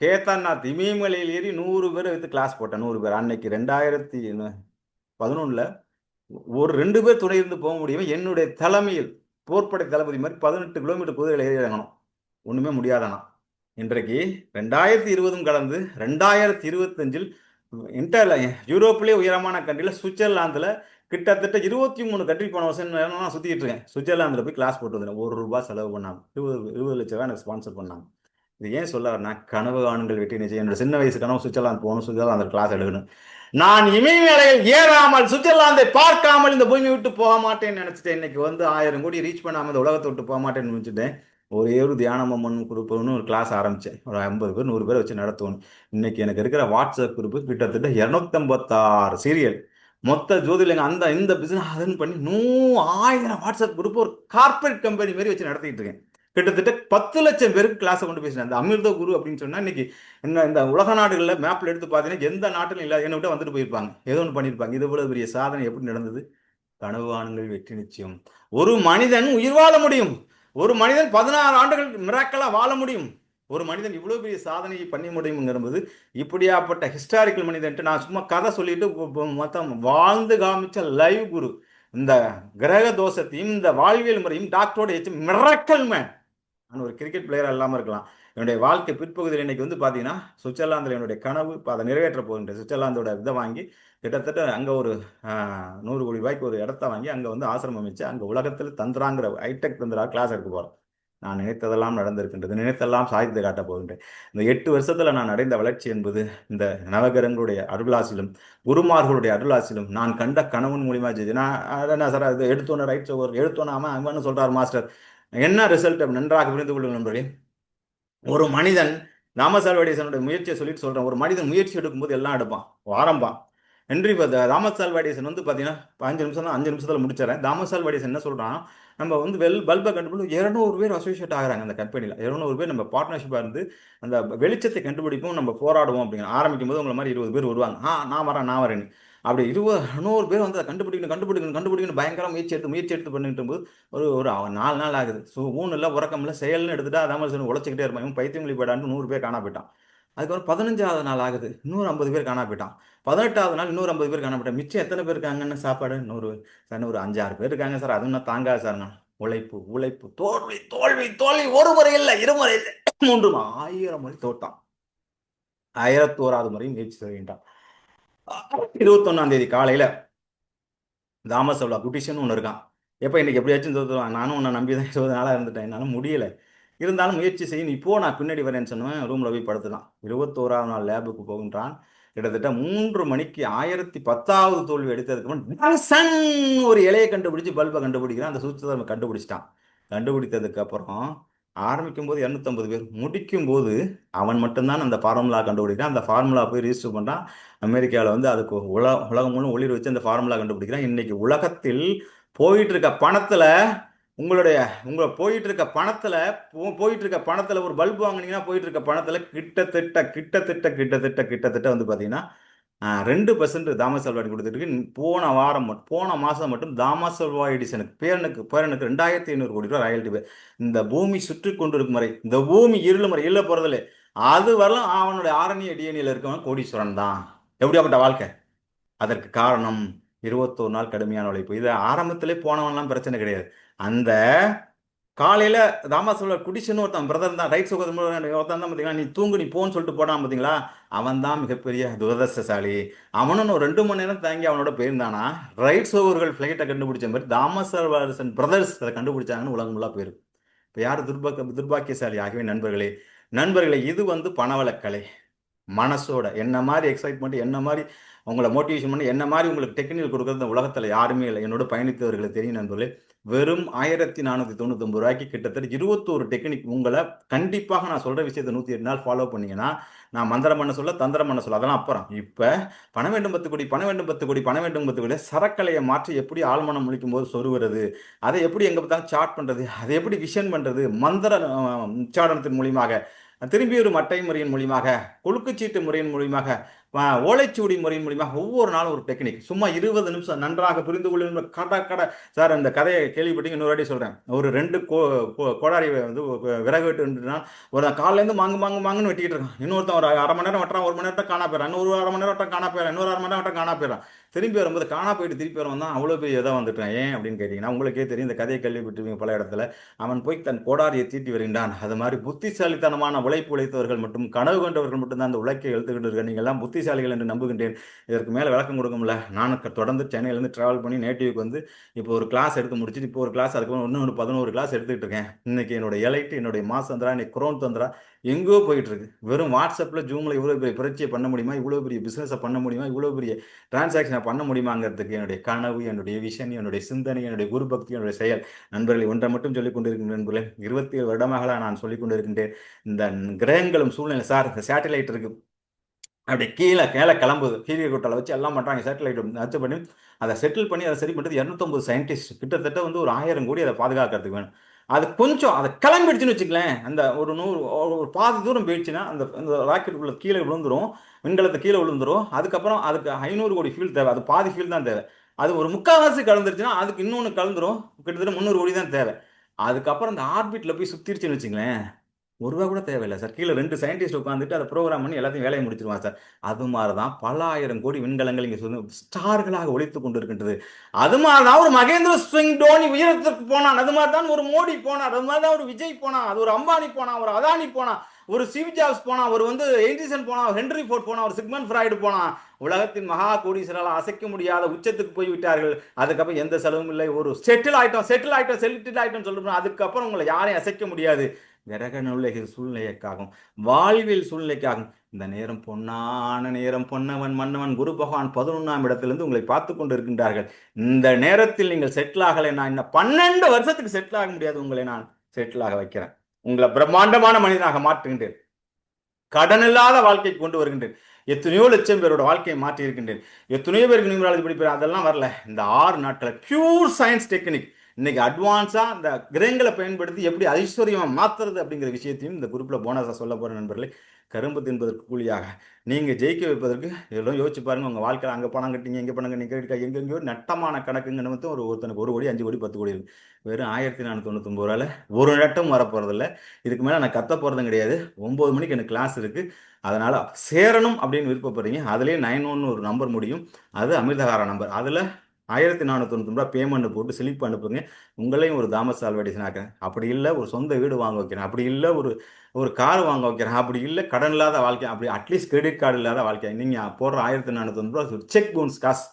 கேதார்நாத் இமயமலையில் ஏறி 100 பேரை வைத்து கிளாஸ் போட்டேன். 100 பேர் அன்னைக்கு 2011 ஒரு 2 பேர் துணை இருந்து போக முடியும். என்னுடைய தலைமையில் போர்ப்படை தளபதி மாதிரி 18 கிலோமீட்டர் குதிரையில் ஏறி இறங்கணும். ஒண்ணுமே முடியாதனா. இன்றைக்கு 2020 கடந்து 2025 யூரோப்பிலே உயரமான கண்ட்ரியில் சுவிட்சர்லாந்துல கிட்டத்தட்ட 23 கண்ட்ரி போன வருஷம் நான் சுத்திட்டு இருக்கேன். சுவிட்சர்லாந்துல போய் கிளாஸ் போட்டு வந்தேன். ₹1 செலவு பண்ணாங்க. 20 லட்சம் ரூபாய் எனக்கு ஸ்பான்சர் பண்ணாங்க. இது ஏன் சொல்ல வரேன்னா, கனவு காணுங்கள் வெற்றி நிச்சயம். என்னோட சின்ன வயசு கனவு சுவிட்சர்லாந்து போகணும், சுவிட்சர்லாந்து கிளாஸ் எடுக்கணும். நான் இமயமலையில் ஏறாமல் சுவிட்சர்லாந்தை பார்க்காமல் இந்த பூமி விட்டு போக மாட்டேன்னு நினைச்சிட்டேன். இன்னைக்கு வந்து 1000 கோடி ரீச் பண்ணாமல் இந்த உலகத்தை விட்டு போக மாட்டேன்னு நினைச்சிட்டேன். ஒரே ஒரு தியானமம்மன் குரூப்னு ஒரு கிளாஸ் ஆரம்பிச்சேன். ஒரு 50 பேர் 100 பேர் வச்சு நடத்தணும். இன்னைக்கு எனக்கு இருக்கிற வாட்ஸ்அப் குரூப் கிட்டத்தட்ட 256 சீரியல். மொத்த ஜோதிலிங்க அந்த இந்த பிசினஸ் அதுன்னு பண்ணி 1000 வாட்ஸ்அப் குரூப் ஒரு கார்பரேட் கம்பெனி மாதிரி வச்சு நடத்திட்டு இருக்கேன். கிட்டத்தட்ட 10 லட்சம் பேருக்கு கிளாஸை கொண்டு பேசினேன். அந்த அமிர்த குரு அப்படின்னு சொன்னா இன்னைக்கு இந்த உலக நாடுகளில் மேப்ல எடுத்து பார்த்தீங்கன்னா எந்த நாட்டிலும் இல்லாத என்ன விட்டு வந்துட்டு போயிருப்பாங்க, ஏதோ ஒன்று பண்ணியிருப்பாங்க. இது இவ்வளவு பெரிய சாதனை எப்படி நடந்தது? கனவுகாணுங்கள் வெற்றி நிச்சயம். ஒரு மனிதன் உயிர் வாழ முடியும். ஒரு மனிதன் 16 ஆண்டுகள் மிராக்கலா வாழ முடியும். ஒரு மனிதன் இவ்வளவு பெரிய சாதனையை பண்ணி முடியுங்கிறது இப்படியாப்பட்ட ஹிஸ்டாரிக்கல் மனிதன்ட்டு நான் சும்மா கதை சொல்லிட்டு மொத்தம் வாழ்ந்து காமிச்ச லைவ் குரு. இந்த கிரக தோஷத்தையும் இந்த வாழ்வியல் முறையும் டாக்டரோட ஏச்சு மிராக்கல் மேன். நான் ஒரு கிரிக்கெட் பிளேயராக இல்லாமல் இருக்கலாம். என்னுடைய வாழ்க்கை பிற்பகுதியில் இன்னைக்கு வந்து பார்த்தீங்கன்னா சுவிட்சர்லாந்தில் என்னுடைய கனவு இப்போ அதை நிறைவேற்ற போகின்ற சுவிட்சர்லாந்தோட இதை வாங்கி கிட்டத்தட்ட அங்கே ஒரு 100 கோடி ரூபாய்க்கு ஒரு இடத்த வாங்கி அங்கே வந்து ஆசிரமம் அமைச்சு அங்கே உலகத்தில் தந்திராங்கிற ஹைடெக் தந்திரா கிளாஸ் எடுக்க போகிறேன். நான் நினைத்ததெல்லாம் நடந்திருக்கின்றது, நினைத்தெல்லாம் சாதித்து காட்டப் போகின்றேன். இந்த 8 வருஷத்தில் நான் அடைந்த வளர்ச்சி என்பது இந்த நவகிரகங்களுடைய அருளாசிலும் குருமார்களுடைய அருளாசிலும் நான் கண்ட கனவின் மூலியமா செய்து. நான் என்ன சார் அது எடுத்தோன்னே ரைட் எடுத்தோன்னே அவன் சொல்றாரு மாஸ்டர். என்ன ரிசல்ட் நன்றாக புரிந்து கொள்ளுங்கள் நண்பர்களே. ஒரு மனிதன் தாமஸ் முயற்சியை சொல்லிட்டு சொல்றேன். ஒரு மனிதன் முயற்சி எடுக்கும்போது எல்லாம் எடுப்பான், ஆரம்பம். ஹென்றி தாமஸ் ஆல்வா எடிசன் வந்து பார்த்தீங்கன்னா 5 நிமிஷம் தான், 5 நிமிஷத்தில் முடிச்சிடறேன். தாமஸ் ஆல்வா எடிசன் என்ன சொல்றான், நம்ம வந்து பல்பை கண்டுபிடிச்சு 200 பேர் அசோசியேட் ஆகிறாங்க அந்த கம்பெனியில். 200 பேர் நம்ம பார்ட்னர்ஷிப்பாக இருந்து அந்த வெளிச்சத்தை கண்டுபிடிப்போம், நம்ம போராடுவோம் அப்படிங்கிற ஆரம்பிக்கும் போது உங்களை மாதிரி 20 பேர் வருவாங்க. நான் வரேன்னு அப்படி 100 பேர் வந்து அதை கண்டுபிடிக்கணும் பயங்கர முயற்சி எடுத்து பண்ணிட்டு போது ஒரு 4 நாள் ஆகுது. ஊன் இல்லை உறக்கம் இல்லை செயல்னு எடுத்துட்டா அதான் உழைச்சிக்கிட்டே இருப்பான். இவன் பைத்தியங்களி போயிடான்னு 100 பேர் காணா போயிட்டான். அதுக்கப்புறம் 15வது நாள் ஆகுது, இன்னொரு 50 பேர் காணா போயிட்டான். 18வது நாள் இன்னொரு 50 பேர் காணா போயிட்டான். மிச்சம் எத்தனை பேர் இருக்காங்கன்னு சாப்பாடு 100 சார், ஒரு 5-6 பேர் இருக்காங்க சார். அது இன்னும் தாங்காது சார். நான் உழைப்பு தோல்வி ஒரு முறை இல்லை, இருமுறை இல்லை, 3 1000 முறை தோட்டான். 1001வது முறையும் முயற்சி செய்கின்றான். 21ஆம் தேதி காலையில தாமஸ் ஆல்வா குட்டிஷன் ஒன்று இருக்கான். எப்போ இன்னைக்கு எப்படியாச்சும் தோற்றுவான், நானும் உன்னை நம்பி தான் 20 நாளாக இருந்துட்டேன், என்னால் முடியல, இருந்தாலும் முயற்சி செய்யும், இப்போ நான் பின்னாடி வரேன்னு சொன்னவன் ரூமில் போய் படுத்துட்டான். 21ஆவது நாள் லேபுக்கு போகின்றான். கிட்டத்தட்ட 3 மணிக்கு 1010வது தோல்வி எடுத்ததுக்கு சன் ஒரு இலையை கண்டுபிடிச்சு பல்பை கண்டுபிடிக்கிறான். அந்த சூத்திரத்தை கண்டுபிடிச்சிட்டான். கண்டுபிடித்ததுக்கு அப்புறம் ஆரம்பிக்கும் போது 250 பேர், முடிக்கும் போது அவன் மட்டும்தான் அந்த ஃபார்முலா கண்டுபிடிக்கிறான். அந்த ஃபார்முலா போய் ரிஜிஸ்டர் பண்ணுறான். அமெரிக்காவில் வந்து அதுக்கு உலகம் முழு ஒளிர் வச்சு அந்த ஃபார்முலா கண்டுபிடிக்கிறான். இன்னைக்கு உலகத்தில் போயிட்டு இருக்க பணத்துல போயிட்டு இருக்க பணத்துல ஒரு பல்பு வாங்குனீங்கன்னா போயிட்டு இருக்க பணத்துல கிட்டத்தட்ட வந்து பாத்தீங்கன்னா 2% தாமஸ் அல்வா எடிசன் கொடுத்துட்டு இருக்கு. போன மாசம் மட்டும் தாமஸ் அல்வா எடிசனுக்கு பேரனுக்கு 2500 கோடி ரூபாய் ராயல்டி. இந்த பூமி சுற்றி கொண்டிருக்கும் வரை, இந்த பூமி இருளும் வரை, இல்ல போறதில்ல, அது வரலாம் அவனுடைய ஆரணிய டிஎன்ஏல இருக்கவன் கோடீஸ்வரன் தான். எப்படியாப்பட்ட வாழ்க்கை? அதற்கு காரணம் 21 நாள் கடுமையான உழைப்பு. இது ஆரம்பத்திலே போனவன்லாம் பிரச்சனை கிடையாது. அந்த காலையில தாமஸ் அல்வா குடிச்சுன்னு ஒருத்தன் பிரதர் தான், ரைட் சுகர் ஒருத்தன் தான் பார்த்தீங்களா, நீ தூங்கு நீ போன்னு சொல்லிட்டு போனான் பார்த்தீங்களா, அவன் தான் மிகப்பெரிய துரதிர்ஷ்டசாலி. அவனும் ஒரு 2 மணி நேரம் தாங்கி அவனோட போயிருந்தானா, ரைட் சோகர்கள் ஃபிளைட்டை கண்டுபிடிச்ச மாதிரி தாமஸ் அல்வா எடிசன் பிரதர்ஸ் அதை கண்டுபிடிச்சாங்கன்னு உலகம் ஃபுல்லாக போயிருக்கு. இப்போ யார் துர்பாக்கியசாலி? ஆகவே நண்பர்களே, இது வந்து பணவளக்கலை. மனசோட என்ன மாதிரி எக்ஸைட்மெண்ட், என்ன மாதிரி உங்களை மோட்டிவேஷன் பண்ணி, என்ன மாதிரி உங்களுக்கு டெக்னிக்கல் கொடுக்குறது இந்த உலகத்தில் யாருமே இல்லை. என்னோட பயணித்தவர்களை தெரியும் நண்பர்களே. வெறும் 1499 ரூபாய்க்கு கிட்டத்தட்ட 21 டெக்னிக் உங்களை கண்டிப்பாக நான் சொல்கிற விஷயத்தை 108 நாள் ஃபாலோ பண்ணீங்கன்னா, நான் மந்திரம் பண்ண சொல்ல, தந்திரம் பண்ண சொல்ல, அதெல்லாம் அப்புறம். இப்போ பணம் வேண்டும் 10 கோடி, பணம் வேண்டும் 10 கோடி, பணம் வேண்டும் 10 கோடி, சரக்கலையை மாற்றி எப்படி ஆழ்மனம் முழிக்கும் போது சொருகிறது, அதை எப்படி எங்கே பார்த்தாலும் சார்ட் பண்ணுறது, அதை எப்படி விஷன் பண்ணுறது, மந்திர உச்சாரணத்தின் மூலியமாக, திரும்பி ஒரு மட்டை முறையின் மூலியமாக, கொழுக்குச்சீட்டு முறையின் மூலியமாக, ஓலைச்சுவடி முறையின் மூலியமாக ஒவ்வொரு நாளும் ஒரு டெக்னிக். சும்மா 20 நிமிஷம் நன்றாக புரிந்து கொள்ள கடை சார். அந்த கதையை கேள்விப்பட்டீங்க, இன்னொரு வாட்டி சொல்கிறேன். ஒரு 2 கோடாரி வந்து விறகு வெட்டுனா, ஒரு காலையிலேருந்து மாங்குன்னு வெட்டிக்கிட்டு இருக்கான். இன்னொருத்தன் ஒரு 1/2 மணி நேரம் வெட்டுறான், 1 மணி நேரத்தை காணா போயிடறான், இன்னொரு 1/2 மணி நேரம் காணா போயிடறான், இன்னொரு 1/2 மணி நேரம் காணா போயிடறான். திரும்பி வரும்போது காணா போயிட்டு திருப்பி வரவன் தான் அவ்வளோ பெரிய இதை வந்துட்டான். ஏன் அப்படின்னு கேட்டிங்கன்னா, உங்களுக்கே தெரியும், இந்த கதையை கேள்விப்பட்டிருப்பீங்க பல இடத்துல. அவன் போய் தன் கோடாரியை தீட்டி வருகின்றான். அது மாதிரி புத்திசாலித்தனமான உழைப்பு உழைத்தவர்கள் மட்டும், கனவு கண்டவர்கள் மட்டும்தான் அந்த உழைக்கை எழுத்துக்கிட்டு இருக்க. நீங்கள் எல்லாம் புத்திசாலிகள் என்று நம்புகின்றேன். இதற்கு மேலே விளக்கம் கொடுக்க முடியல. நான் தொடர்ந்து சென்னையிலேருந்து ட்ராவல் பண்ணி நேட்டிவ்க்கு வந்து இப்போ ஒரு கிளாஸ் எடுத்து முடிச்சுட்டு, இப்போ ஒரு கிளாஸ், அதுக்கு இன்னும் ஒரு 11 கிளாஸ் எடுத்துக்கிட்டு இருக்கேன். இன்னைக்கு என்னோட எலைட்டு, என்னுடைய மாஸ் தந்திரா, இன்னைக்கு குரோன் தந்திரா எங்கோ போயிட்டு இருக்கு. வெறும் வாட்ஸ்அப்பில் ஜூமில் இவ்வளோ பெரிய புரட்சியை பண்ண முடியுமா, இவ்வளோ பெரிய பிஸ்னஸை பண்ண முடியுமா, இவ்வளோ பெரிய டிரான்சாக்ஷனை பண்ண முடியுமாங்கிறதுக்கு என்னுடைய கனவு, என்னுடைய விஷன், என்னுடைய சிந்தனை, என்னுடைய குரு பக்தி, என்னுடைய செயல். நண்பர்களை ஒன்றை மட்டும் சொல்லிக் கொண்டிருக்கின்ற நண்பர்களே, 27 வருடமாக நான் சொல்லிக் கொண்டிருக்கின்றேன். இந்த கிரகங்களும் சூழ்நிலை சார், இந்த சேட்டலைட் இருக்கு, அப்படி கீழே கிளம்புது, ஹீலியோட்டலை வச்சு எல்லாம் பண்ணுறாங்க. சேட்டலைட் வச்சு பண்ணி அதை செட்டில் பண்ணி அதை சரி பண்ணுறது 250 சயின்டிஸ்ட், கிட்டத்தட்ட வந்து ஒரு 1000 கோடி அதை பாதுகாக்கிறதுக்கு வேணும். அது கொஞ்சம் அதை கிளம்பிடுச்சுன்னு வச்சுக்கலேன், அந்த ஒரு பாதி தூரம் போயிடுச்சுன்னா அந்த ராக்கெட்டுக்குள்ள கீழே விழுந்துரும், விண்கலத்தை கீழே விழுந்துரும். அதுக்கப்புறம் அதுக்கு 500 கோடி ஃபியூல் தேவை, அது பாதி ஃபியூல் தான் தேவை. அது ஒரு 3/4 கலந்துருச்சுன்னா அதுக்கு இன்னொன்று கலந்துரும், கிட்டத்தட்ட 300 கோடி தான் தேவை. அதுக்கப்புறம் அந்த ஆர்பிட்டில் போய் சுற்றிருச்சுன்னு வச்சுங்களேன், ₹1 கூட தேவையில்லை சார். கீழே 2 சயின்டிஸ்ட் உட்காந்துட்டு அதை ப்ரோக்ராம் பண்ணி எல்லாத்தையும் வேலையை முடிச்சிருவாங்க சார். அது மாதிரி தான் பல 1000 கோடி விண்கலங்கள் இங்கே ஸ்டார்களாக ஒழித்து கொண்டு இருக்கின்றது. அது மாதிரி தான் ஒரு மகேந்திர சிங் தோனி உயரத்திற்கு போனான், அது மாதிரி தான் ஒரு மோடி போனான், அது மாதிரி தான் ஒரு விஜய் போனான், அது ஒரு அம்பானி போனான், ஒரு அதானி போனான், ஒரு ஸ்டீவ் ஜாப்ஸ் போனான், ஒரு வந்து எடிசன் போனான், ஹென்ரி ஃபோர்ட் போனான், ஒரு சிக்மண்ட் ஃப்ராய்டு போனான். உலகத்தின் மகா கோடீஸ்வரரால் அசைக்க முடியாத உச்சத்துக்கு போய் விட்டார்கள். அதுக்கப்புறம் எந்த செலவும் இல்லை, ஒரு செட்டில் ஆயிட்டோம் சொல்றோம். அதுக்கப்புறம் உங்களை யாரையும் அசைக்க முடியாது. கிரக சூழ்நிலைக்காகும், வாழ்வில் சூழ்நிலைக்காகும். இந்த நேரம் பொன்னான நேரம், பொன்னவன் மன்னவன் குரு பகவான் 11ஆம் இடத்திலிருந்து உங்களை பார்த்து கொண்டு இருக்கின்றார்கள். இந்த நேரத்தில் நீங்கள் செட்டில் ஆகலை, நான் இன்னும் 12 வருஷத்துக்கு செட்டில் ஆக முடியாது, உங்களை நான் செட்டில் ஆக வைக்கிறேன். உங்களை பிரம்மாண்டமான மனிதனாக மாற்றுகின்றேன், கடன் இல்லாத வாழ்க்கை கொண்டு வருகின்றேன். எத்தனையோ லட்சம் பேரோட வாழ்க்கையை மாற்றி இருக்கின்றேன். எத்தனையோ பேருக்கு நியூமராலஜி படிப்பேன், அதெல்லாம் வரல. இந்த 6 நாட்களை பியூர் சயின்ஸ் டெக்னிக், இன்னைக்கு அட்வான்ஸா இந்த கிரகங்களை பயன்படுத்தி எப்படி ஐஸ்வர்யமா மாத்துறது அப்படிங்கிற விஷயத்தையும் இந்த குரூப்ல போனஸா சொல்ல போற நண்பர்களே. கரும்பு தின்பதற்கு கூலியாக நீங்க ஜெயிக்க வைப்பதற்கு எல்லாம் யோசிச்சு பாருங்க. உங்க வாழ்க்கையில் அங்க பணம் கட்டிங்க, எங்க பணம் கட்டிங்க, எங்கெங்கயோ நட்டமான கணக்குங்க வந்து ஒருத்தனுக்கு 1 கோடி 5 கோடி 10 கோடி இருக்கு. வெறும் 1499 ரூபாயில ஒரு நட்டம் வரப்போறது இல்லை. இதுக்கு மேல நான் கத்த போறதும் கிடையாது. 9 மணிக்கு எனக்கு கிளாஸ் இருக்கு. அதனால சேரணும் அப்படின்னு விருப்பப்படுறீங்க, அதுலேயே 91 ஒரு நம்பர் முடியும், அது அமிர்தகார நம்பர். அதில் 1499 ரூபா பேமெண்ட் போட்டு ஸ்லிப் அனுப்புங்க. உங்களையும் ஒரு தாமஸ் ஆல்வா எடிசன் ஆக்குறேன். அப்படி இல்லை ஒரு சொந்த வீடு வாங்க வைக்கிறேன், அப்படி இல்லை ஒரு கார் வாங்க வைக்கிறேன், அப்படி இல்லை கடன் இல்லாத வாழ்க்கை, அப்படி அட்லீஸ்ட் கிரெடிட் கார்டு இல்லாத வாழ்க்கை. நீங்கள் போடுற 1499 ரூபா செக் பவுன்ஸ் காசு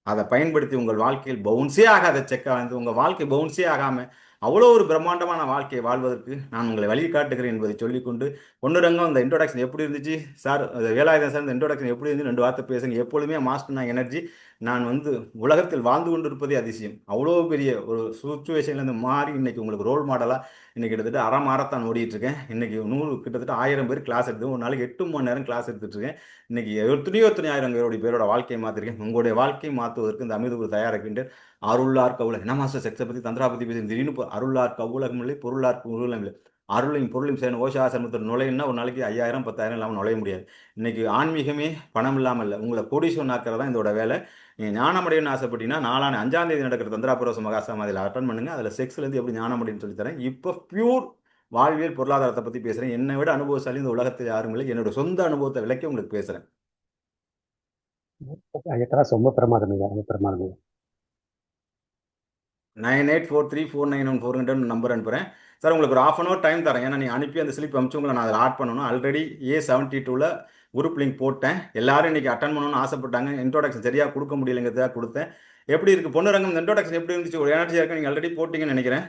அதை பயன்படுத்தி உங்கள் வாழ்க்கையில் பவுன்ஸே ஆகாத செக்கை வந்து உங்கள் வாழ்க்கை பவுன்ஸே ஆகாமல் அவ்வளோ ஒரு பிரம்மாண்டமான வாழ்க்கையை வாழ்வதற்கு நான் உங்களை வழி காட்டுகிறேன் என்பதை சொல்லிக்கொண்டு பொன்னுரங்கம் இந்த இன்ட்ரோடக்ஷன் எப்படி இருந்துச்சு சார்? வேலாயுதம் சார் இந்த இன்ட்ரோடக்ஷன் எப்படி இருந்துச்சு? 2 வார்த்தை பேசுங்க. எப்பொழுதுமே மாஸ்டர் நான் எனர்ஜி. நான் வந்து உலகத்தில் வாழ்ந்து கொண்டு இருப்பதே அதிசயம். அவ்வளோ பெரிய ஒரு சுச்சுவேஷன்லேருந்து மாறி இன்னைக்கு உங்களுக்கு ரோல் மாடலாக இன்னைக்கு கிட்டத்தட்ட அரை மாரத்தான் ஓடிட்டு இருக்கேன். இன்னைக்கு கிட்டத்தட்ட 1000 பேர் கிளாஸ் எடுத்து ஒரு நாளைக்கு 8 மணி நேரம் கிளாஸ் எடுத்துட்டு இருக்கேன். இன்னைக்கு எத்தனையோ ஆயிரம் பேரோட வாழ்க்கையை மாற்றிருக்கேன். உங்களுடைய வாழ்க்கையை மாற்றுவதற்கு இந்த அமிர்தகுரு தயாரிக்கின்ற அருளார் கவுல என்ன மாஸ்டர் செக்ஸை பற்றி தந்திரா பற்றி பேசி திடீர்னு அருளார் கவுலகம் இல்லை, பொருளார் உருளம் இல்லை. அருளையும் பொருளையும் சேர்ந்து ஓஷாசிரமத்தில் நுழையினா ஒரு நாளைக்கு 5000 10,000 இல்லாமல் நுழைய முடியாது. இன்னைக்கு ஆன்மீகமே பணம் இல்லாமல் இல்லை, உங்களை கோடீஸ்வரன் ஆக்கிறது தான் இதோட வேலை. நீங்கள் ஞானமடையணும்னு ஆசைப்பட்டீங்கன்னா 5ஆம் தேதி நடக்கிற தந்திராபுரோச மகாசமாதியில் அட்டன் பண்ணுங்க. அதில் செக்ஸ்லேருந்து எப்படி ஞானமடைன்னு சொல்லித்தரேன். இப்போ பியூர் வாழ்வியல் பொருளாதாரத்தை பற்றி பேசுகிறேன். என்னை விட அனுபவசாலி இந்த உலகத்தில் யாரும் இல்லை. என்னோட சொந்த அனுபவத்தை விளக்கி உங்களுக்கு பேசுகிறேன். ஐயா கிளாஸ் ரொம்ப பிரமாதம் ஐயா, ரொம்ப பிரமாதம் ஐயா. 98434914 நம்பர் அனுப்புகிறேன் சார். உங்களுக்கு ஒரு 1/2 hour டைம் தரேன். ஏன்னா நீங்கள் அனுப்பி அந்த ஸ்லிப் அனுப்பிச்சு உங்களை நான் அதில் ஆட் பண்ணணும். ஆல்ரெடி A72ல் குரூப் லிங்க் போட்டேன். எல்லாரும் இன்னைக்கு அட்டன் பண்ணணும்னு ஆசைப்பட்டாங்க. இன்ட்ரோடக்ஷன் சரியாக கொடுக்க முடியலைங்கிறதுக்காக கொடுத்தேன். எப்படி இருக்குது பொன்னுரங்கம்? இந்த இன்ட்ரோடக்ஷன் எப்படி இருந்துச்சு? ஒரு எனர்ஜியாக இருக்கு. நீங்கள் ஆல்ரெடி போட்டிங்கன்னு நினைக்கிறேன்.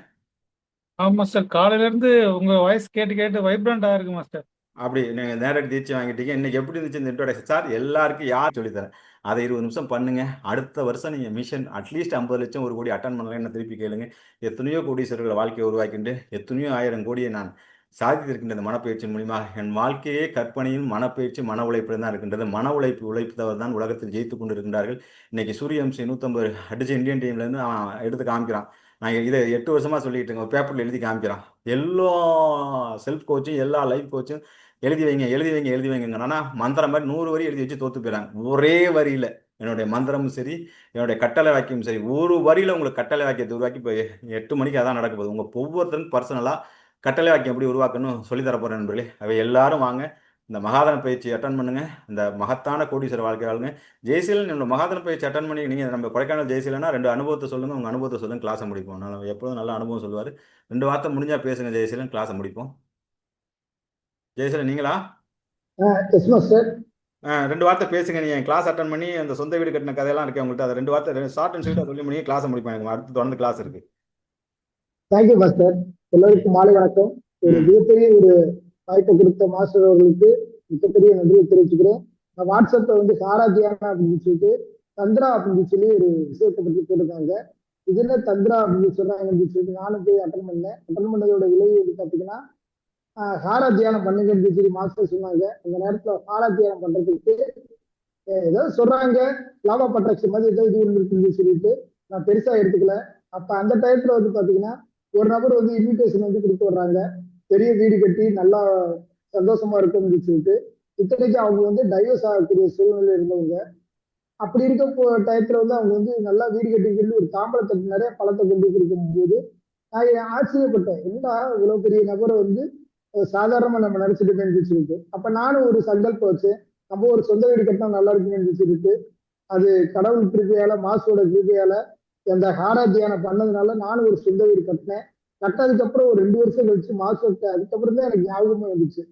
ஆமா மாஸ்டர், காலையில இருந்து உங்க வாய்ஸ் கேட்டு கேட்டு வைப்ரண்டா இருக்கு மாஸ்டர். அப்படி நீங்கள் நேரடி தீட்சை வாங்கிட்டீங்க. இன்னைக்கு எப்படி இருந்துச்சு இந்த இன்ட்ரோடக்ஷன்? சார் எல்லாருக்கும் யார் சொல்லித்தரேன். அதை 20 நிமிஷம் பண்ணுங்க. அடுத்த வருஷம் நீங்கள் மிஷன் அட்லீஸ்ட் 50 லட்சம் 1 கோடி அட்டன் பண்ணலன்னு திருப்பி கேளுங்க. எத்தனையோ கோடீஸ்வரர்கள் வாழ்க்கையை உருவாக்கிண்டு எத்தனையோ 1000 கோடியை நான் சாதித்திருக்கின்ற இந்த மனப்பயிற்சியின் மூலியமாக என் வாழ்க்கையே கற்பனையும் மனப்பயிற்சி மன உழைப்பு தான் இருக்கின்றது. மன உழைப்பவர் தான் உலகத்தில் ஜெயித்து கொண்டு இருக்கின்றார்கள். இன்னைக்கு சூரியவம்சி 150 அடிச்சு இந்தியன் டீம்லேருந்து அவன் எடுத்து காமிக்கிறான். நான் இதை 8 வருஷமா சொல்லிட்டு இருக்கேன். ஒரு பேப்பரில் எழுதி காமிக்கிறான். எல்லா செல்ஃப் கோச்சும் எல்லா லைஃப் கோச்சும் எழுதி வைங்க. ஆனால் மந்திரம் மாதிரி 100 வரி எழுதி வச்சு தோத்து போயிறாங்க. ஒரே வரியில் என்னுடைய மந்திரமும் சரி, என்னுடைய கட்டளை வாக்கியமும் சரி, ஒரு வரியில் உங்களுக்கு கட்டளை வாக்கியத்தை உருவாக்கி இப்போ 8 மணிக்கு அதான் நடக்க போகுது. உங்கள் ஒவ்வொருத்தருக்கும் பர்சனலாக கட்டளை வாக்கியம் எப்படி உருவாக்கணும் சொல்லித்தர போகிறேன் நண்பர்களே. அவை எல்லாரும் வாங்க, இந்த மகாதன பயிற்சி அட்டன் பண்ணுங்க. இந்த மகத்தான கோடீஸ்வர வாழ்க்கை வாழுங்க. ஜெயசீலன் என்னோட மகாதன பயிற்சி அட்டன் பண்ணி நீங்கள் நம்ம கொடைக்கானல் ஜெயசீலனா 2 அனுபவத்தை சொல்லுங்கள். உங்கள் அனுபவத்தை சொல்லுங்கள், கிளாஸை முடிப்போம். நான் எப்போதும் நல்ல அனுபவம் சொல்லுவார். 2 வார்த்தை முடிஞ்சால் பேசுங்க ஜெயசீலன், கிளாஸை முடிப்போம். ஜெயசீலன் நீங்களா? Yes master. 2 வார்த்தை பேசுங்க. நீங்கள் கிளாஸ் அட்டன் பண்ணி அந்த சொந்த வீடு கட்டின கதையெல்லாம் இருக்கு உங்கள்கிட்ட. அதை 2 வார்த்தை ஷார்ட் அண்ட் ஸ்வீட்டாக சொல்லி முடியும், கிளாஸை முடிப்பேன். எனக்கு அடுத்து தொடர்ந்து கிளாஸ் இருக்கு. Thank you master. எல்லோருக்கும் மாலை வணக்கம். ஒரு மிகப்பெரிய ஒரு வாய்ப்பை கொடுத்த மாஸ்டர் அவர்களுக்கு மிகப்பெரிய நன்றியை தெரிவிச்சுக்கிறேன். நான் வாட்ஸ்அப்ல வந்து சாராஜியானா அப்படின்னு சொல்லிட்டு தந்திரா அப்படின்னு சொல்லி ஒரு விஷயத்தை பற்றி போட்டிருக்காங்க. இதுல தந்திரா அப்படின்னு சொல்றாங்கன்னு சொல்லிட்டு நானும் போய் அட்டன் பண்ணேன். அட்டன் பண்ணதோட விளைவு வந்து பாத்தீங்கன்னா ஹாரா தியானம் பண்ணுங்கன்னு சொல்லி மாஸ்டர் சொன்னாங்க. அந்த நேரத்துல ஹாரா தியானம் பண்றதுக்கு ஏதோ சொல்றாங்க, லாபா பட்ராக்சி மாதிரி ஏதோ இது இருக்குன்னு சொல்லிட்டு நான் பெருசா எடுத்துக்கல. அப்ப அந்த டயத்துல வந்து பாத்தீங்கன்னா ஒரு நபர் வந்து இன்விடேஷன் வந்து கொடுத்து வர்றாங்க. பெரிய வீடு கட்டி நல்லா சந்தோஷமா இருக்கும்னு சொல்லிட்டு, இத்தனைக்கு அவங்க வந்து டைவர்ஸ் ஆகக்கூடிய சூழ்நிலை இருந்தவங்க. அப்படி இருக்க டயத்துல வந்து அவங்க வந்து நல்லா வீடு கட்டி ஒரு தாம்பளத்துக்கு நிறைய பழத்தை கொண்டு கொடுக்கும் போது நான் ஆச்சரியப்பட்டேன். என்னடா இவ்வளவு பெரிய நபரை வந்து சாதாரணமா நம்ம நினைச்சிட்டு சொல்லிட்டு, அப்ப நானும் ஒரு சங்கல்பம் வச்சேன், நம்ம ஒரு சொந்த வீடு கட்டினா நல்லா இருக்குன்னு சொல்லிட்டு, அது கடவுள் கிருப்பையால மாசோட கிருப்பையால அந்த ஹாரா தியானம் பண்ணதுனால நானும் ஒரு சொந்த வீடு கட்டினேன். கட்டினதுக்கு அப்புறம் ஒரு 2 வருஷம் கழிச்சு மாசத்தை அதுக்கப்புறம் தான் எனக்கு ஞாபகமே வந்துச்சு.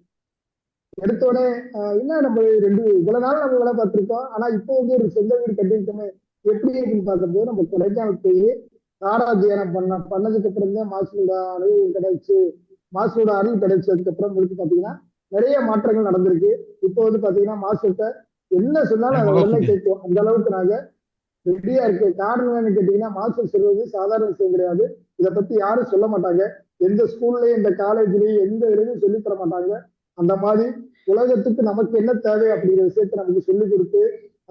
எடுத்த உடனே என்ன நம்ம இவ்வளவு நாள் நம்ம வேலை பார்த்திருக்கோம், ஆனா இப்போ வந்து ஒரு சொந்த வீடு கட்டிருக்கோமே எப்படி இருக்குன்னு பார்க்கும்போது நம்ம கொடைக்கானல் போய் ஹாரா தியானம் பண்ணதுக்கு அப்புறம் தான் மாசோட அனுபவம் கிடைச்சு, மாசோட அருள் கிடைச்சதுக்கு அப்புறம் உங்களுக்கு பாத்தீங்கன்னா நிறைய மாற்றங்கள் நடந்திருக்கு. இப்போ வந்து பாத்தீங்கன்னா மாசத்தை என்ன சொன்னாலும் அதை உடனே கேட்கும். அந்த அளவுக்கு நாங்க ரெடியா இருக்கு. காரணம் என்னன்னு கேட்டீங்கன்னா மாஸ்டர் சொல்றது சாதாரண விஷயம் கிடையாது. இதை பத்தி யாரும் சொல்ல மாட்டாங்க. எந்த ஸ்கூல்லயும் இந்த காலேஜ்லயும் எந்த இதுலயும் சொல்லி தர மாட்டாங்க. அந்த மாதிரி உலகத்துக்கு நமக்கு என்ன தேவை அப்படிங்கிற விஷயத்த நமக்கு சொல்லி கொடுத்து,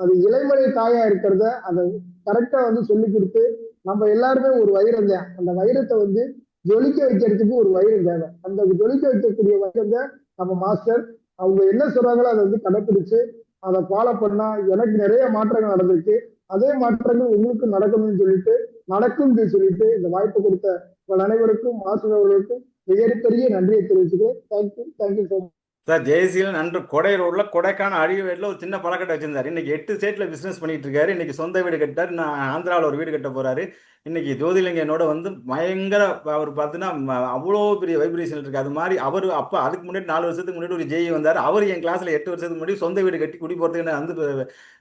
அது இளைமலை தாயா இருக்கிறத அதை கரெக்டா வந்து சொல்லி கொடுத்து, நம்ம எல்லாருமே ஒரு வைரம் தான். அந்த வைரத்தை வந்து ஜொலிக்க வைக்கிறதுக்கு ஒரு வைரம் தேவை. அந்த ஜொலிக்க வைக்கக்கூடிய வைரம் தான் நம்ம மாஸ்டர். அவங்க என்ன சொல்றாங்களோ அதை வந்து கடைப்பிடிச்சு அதை ஃபாலோ பண்ணா எனக்கு நிறைய மாற்றங்கள் நடந்திருக்கு. அதே மாற்றங்கள் உங்களுக்கு நடக்கணும்னு சொல்லிட்டு நடக்கும்னு சொல்லிட்டு இந்த வாய்ப்பு கொடுத்த உங்கள் அனைவருக்கும் மாஸ்டர் அவர்களுக்கும் மிகப்பெரிய நன்றியை தெரிவிச்சுக்கிறேன். Thank you so much. Sir Jeyaseelan அன்று கொடை ரோட்ல கொடைக்கான அடிவேட்டில் ஒரு சின்ன பழக்கட்டை வச்சிருந்தாரு. இன்னைக்கு 8 ஸ்டேட்ல பிசினஸ் பண்ணிட்டு இருக்காரு. இன்னைக்கு சொந்த வீடு கட்டாரு. நான் ஆந்திராவில் ஒரு வீடு கட்ட போறாரு. இன்னைக்கு ஜோதிலிங்கனோட வந்து பயங்கர அவர் பார்த்தீங்கன்னா அவ்வளோ பெரிய வைப்ரேஷன் இருக்கு. அது மாதிரி அவர் அப்போ அதுக்கு முன்னாடி 4 வருஷத்துக்கு முன்னாடி ஒரு ஜெய் வந்தார். அவர் என் கிளாஸ்ல 8 வருஷத்துக்கு முன்னாடி சொந்த வீடு கட்டி குடி போகிறதுக்கு வந்து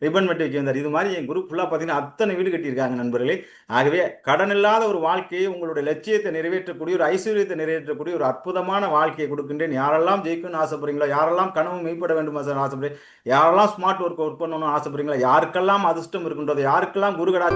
ரிப்பன் வெட்டி வைக்க வந்தார். இது மாதிரி என் குரூப் ஃபுல்லாக பார்த்தீங்கன்னா அத்தனை வீடு கட்டியிருக்காங்க நண்பர்களே. ஆகவே கடன் இல்லாத ஒரு வாழ்க்கையை, உங்களுடைய லட்சியத்தை நிறைவேற்றக்கூடிய, ஒரு ஐஸ்வர்யத்தை நிறைவேற்றக்கூடிய ஒரு அற்புதமான வாழ்க்கையை கொடுக்கின்றேன். யாரெல்லாம் ஜெயிக்கணும்னு ஆசைப்படுறீங்களோ, யாரெல்லாம் கனவு மெய்ப்பட வேண்டும் ஆசைப்படுறீங்க, யாரெல்லாம் ஸ்மார்ட் ஒர்க் பண்ணணும்னு ஆசைப்படுறீங்களோ, யாருக்கெல்லாம் அதிர்ஷ்டம் இருக்கின்றதோ, யாருக்கெல்லாம் குருகடா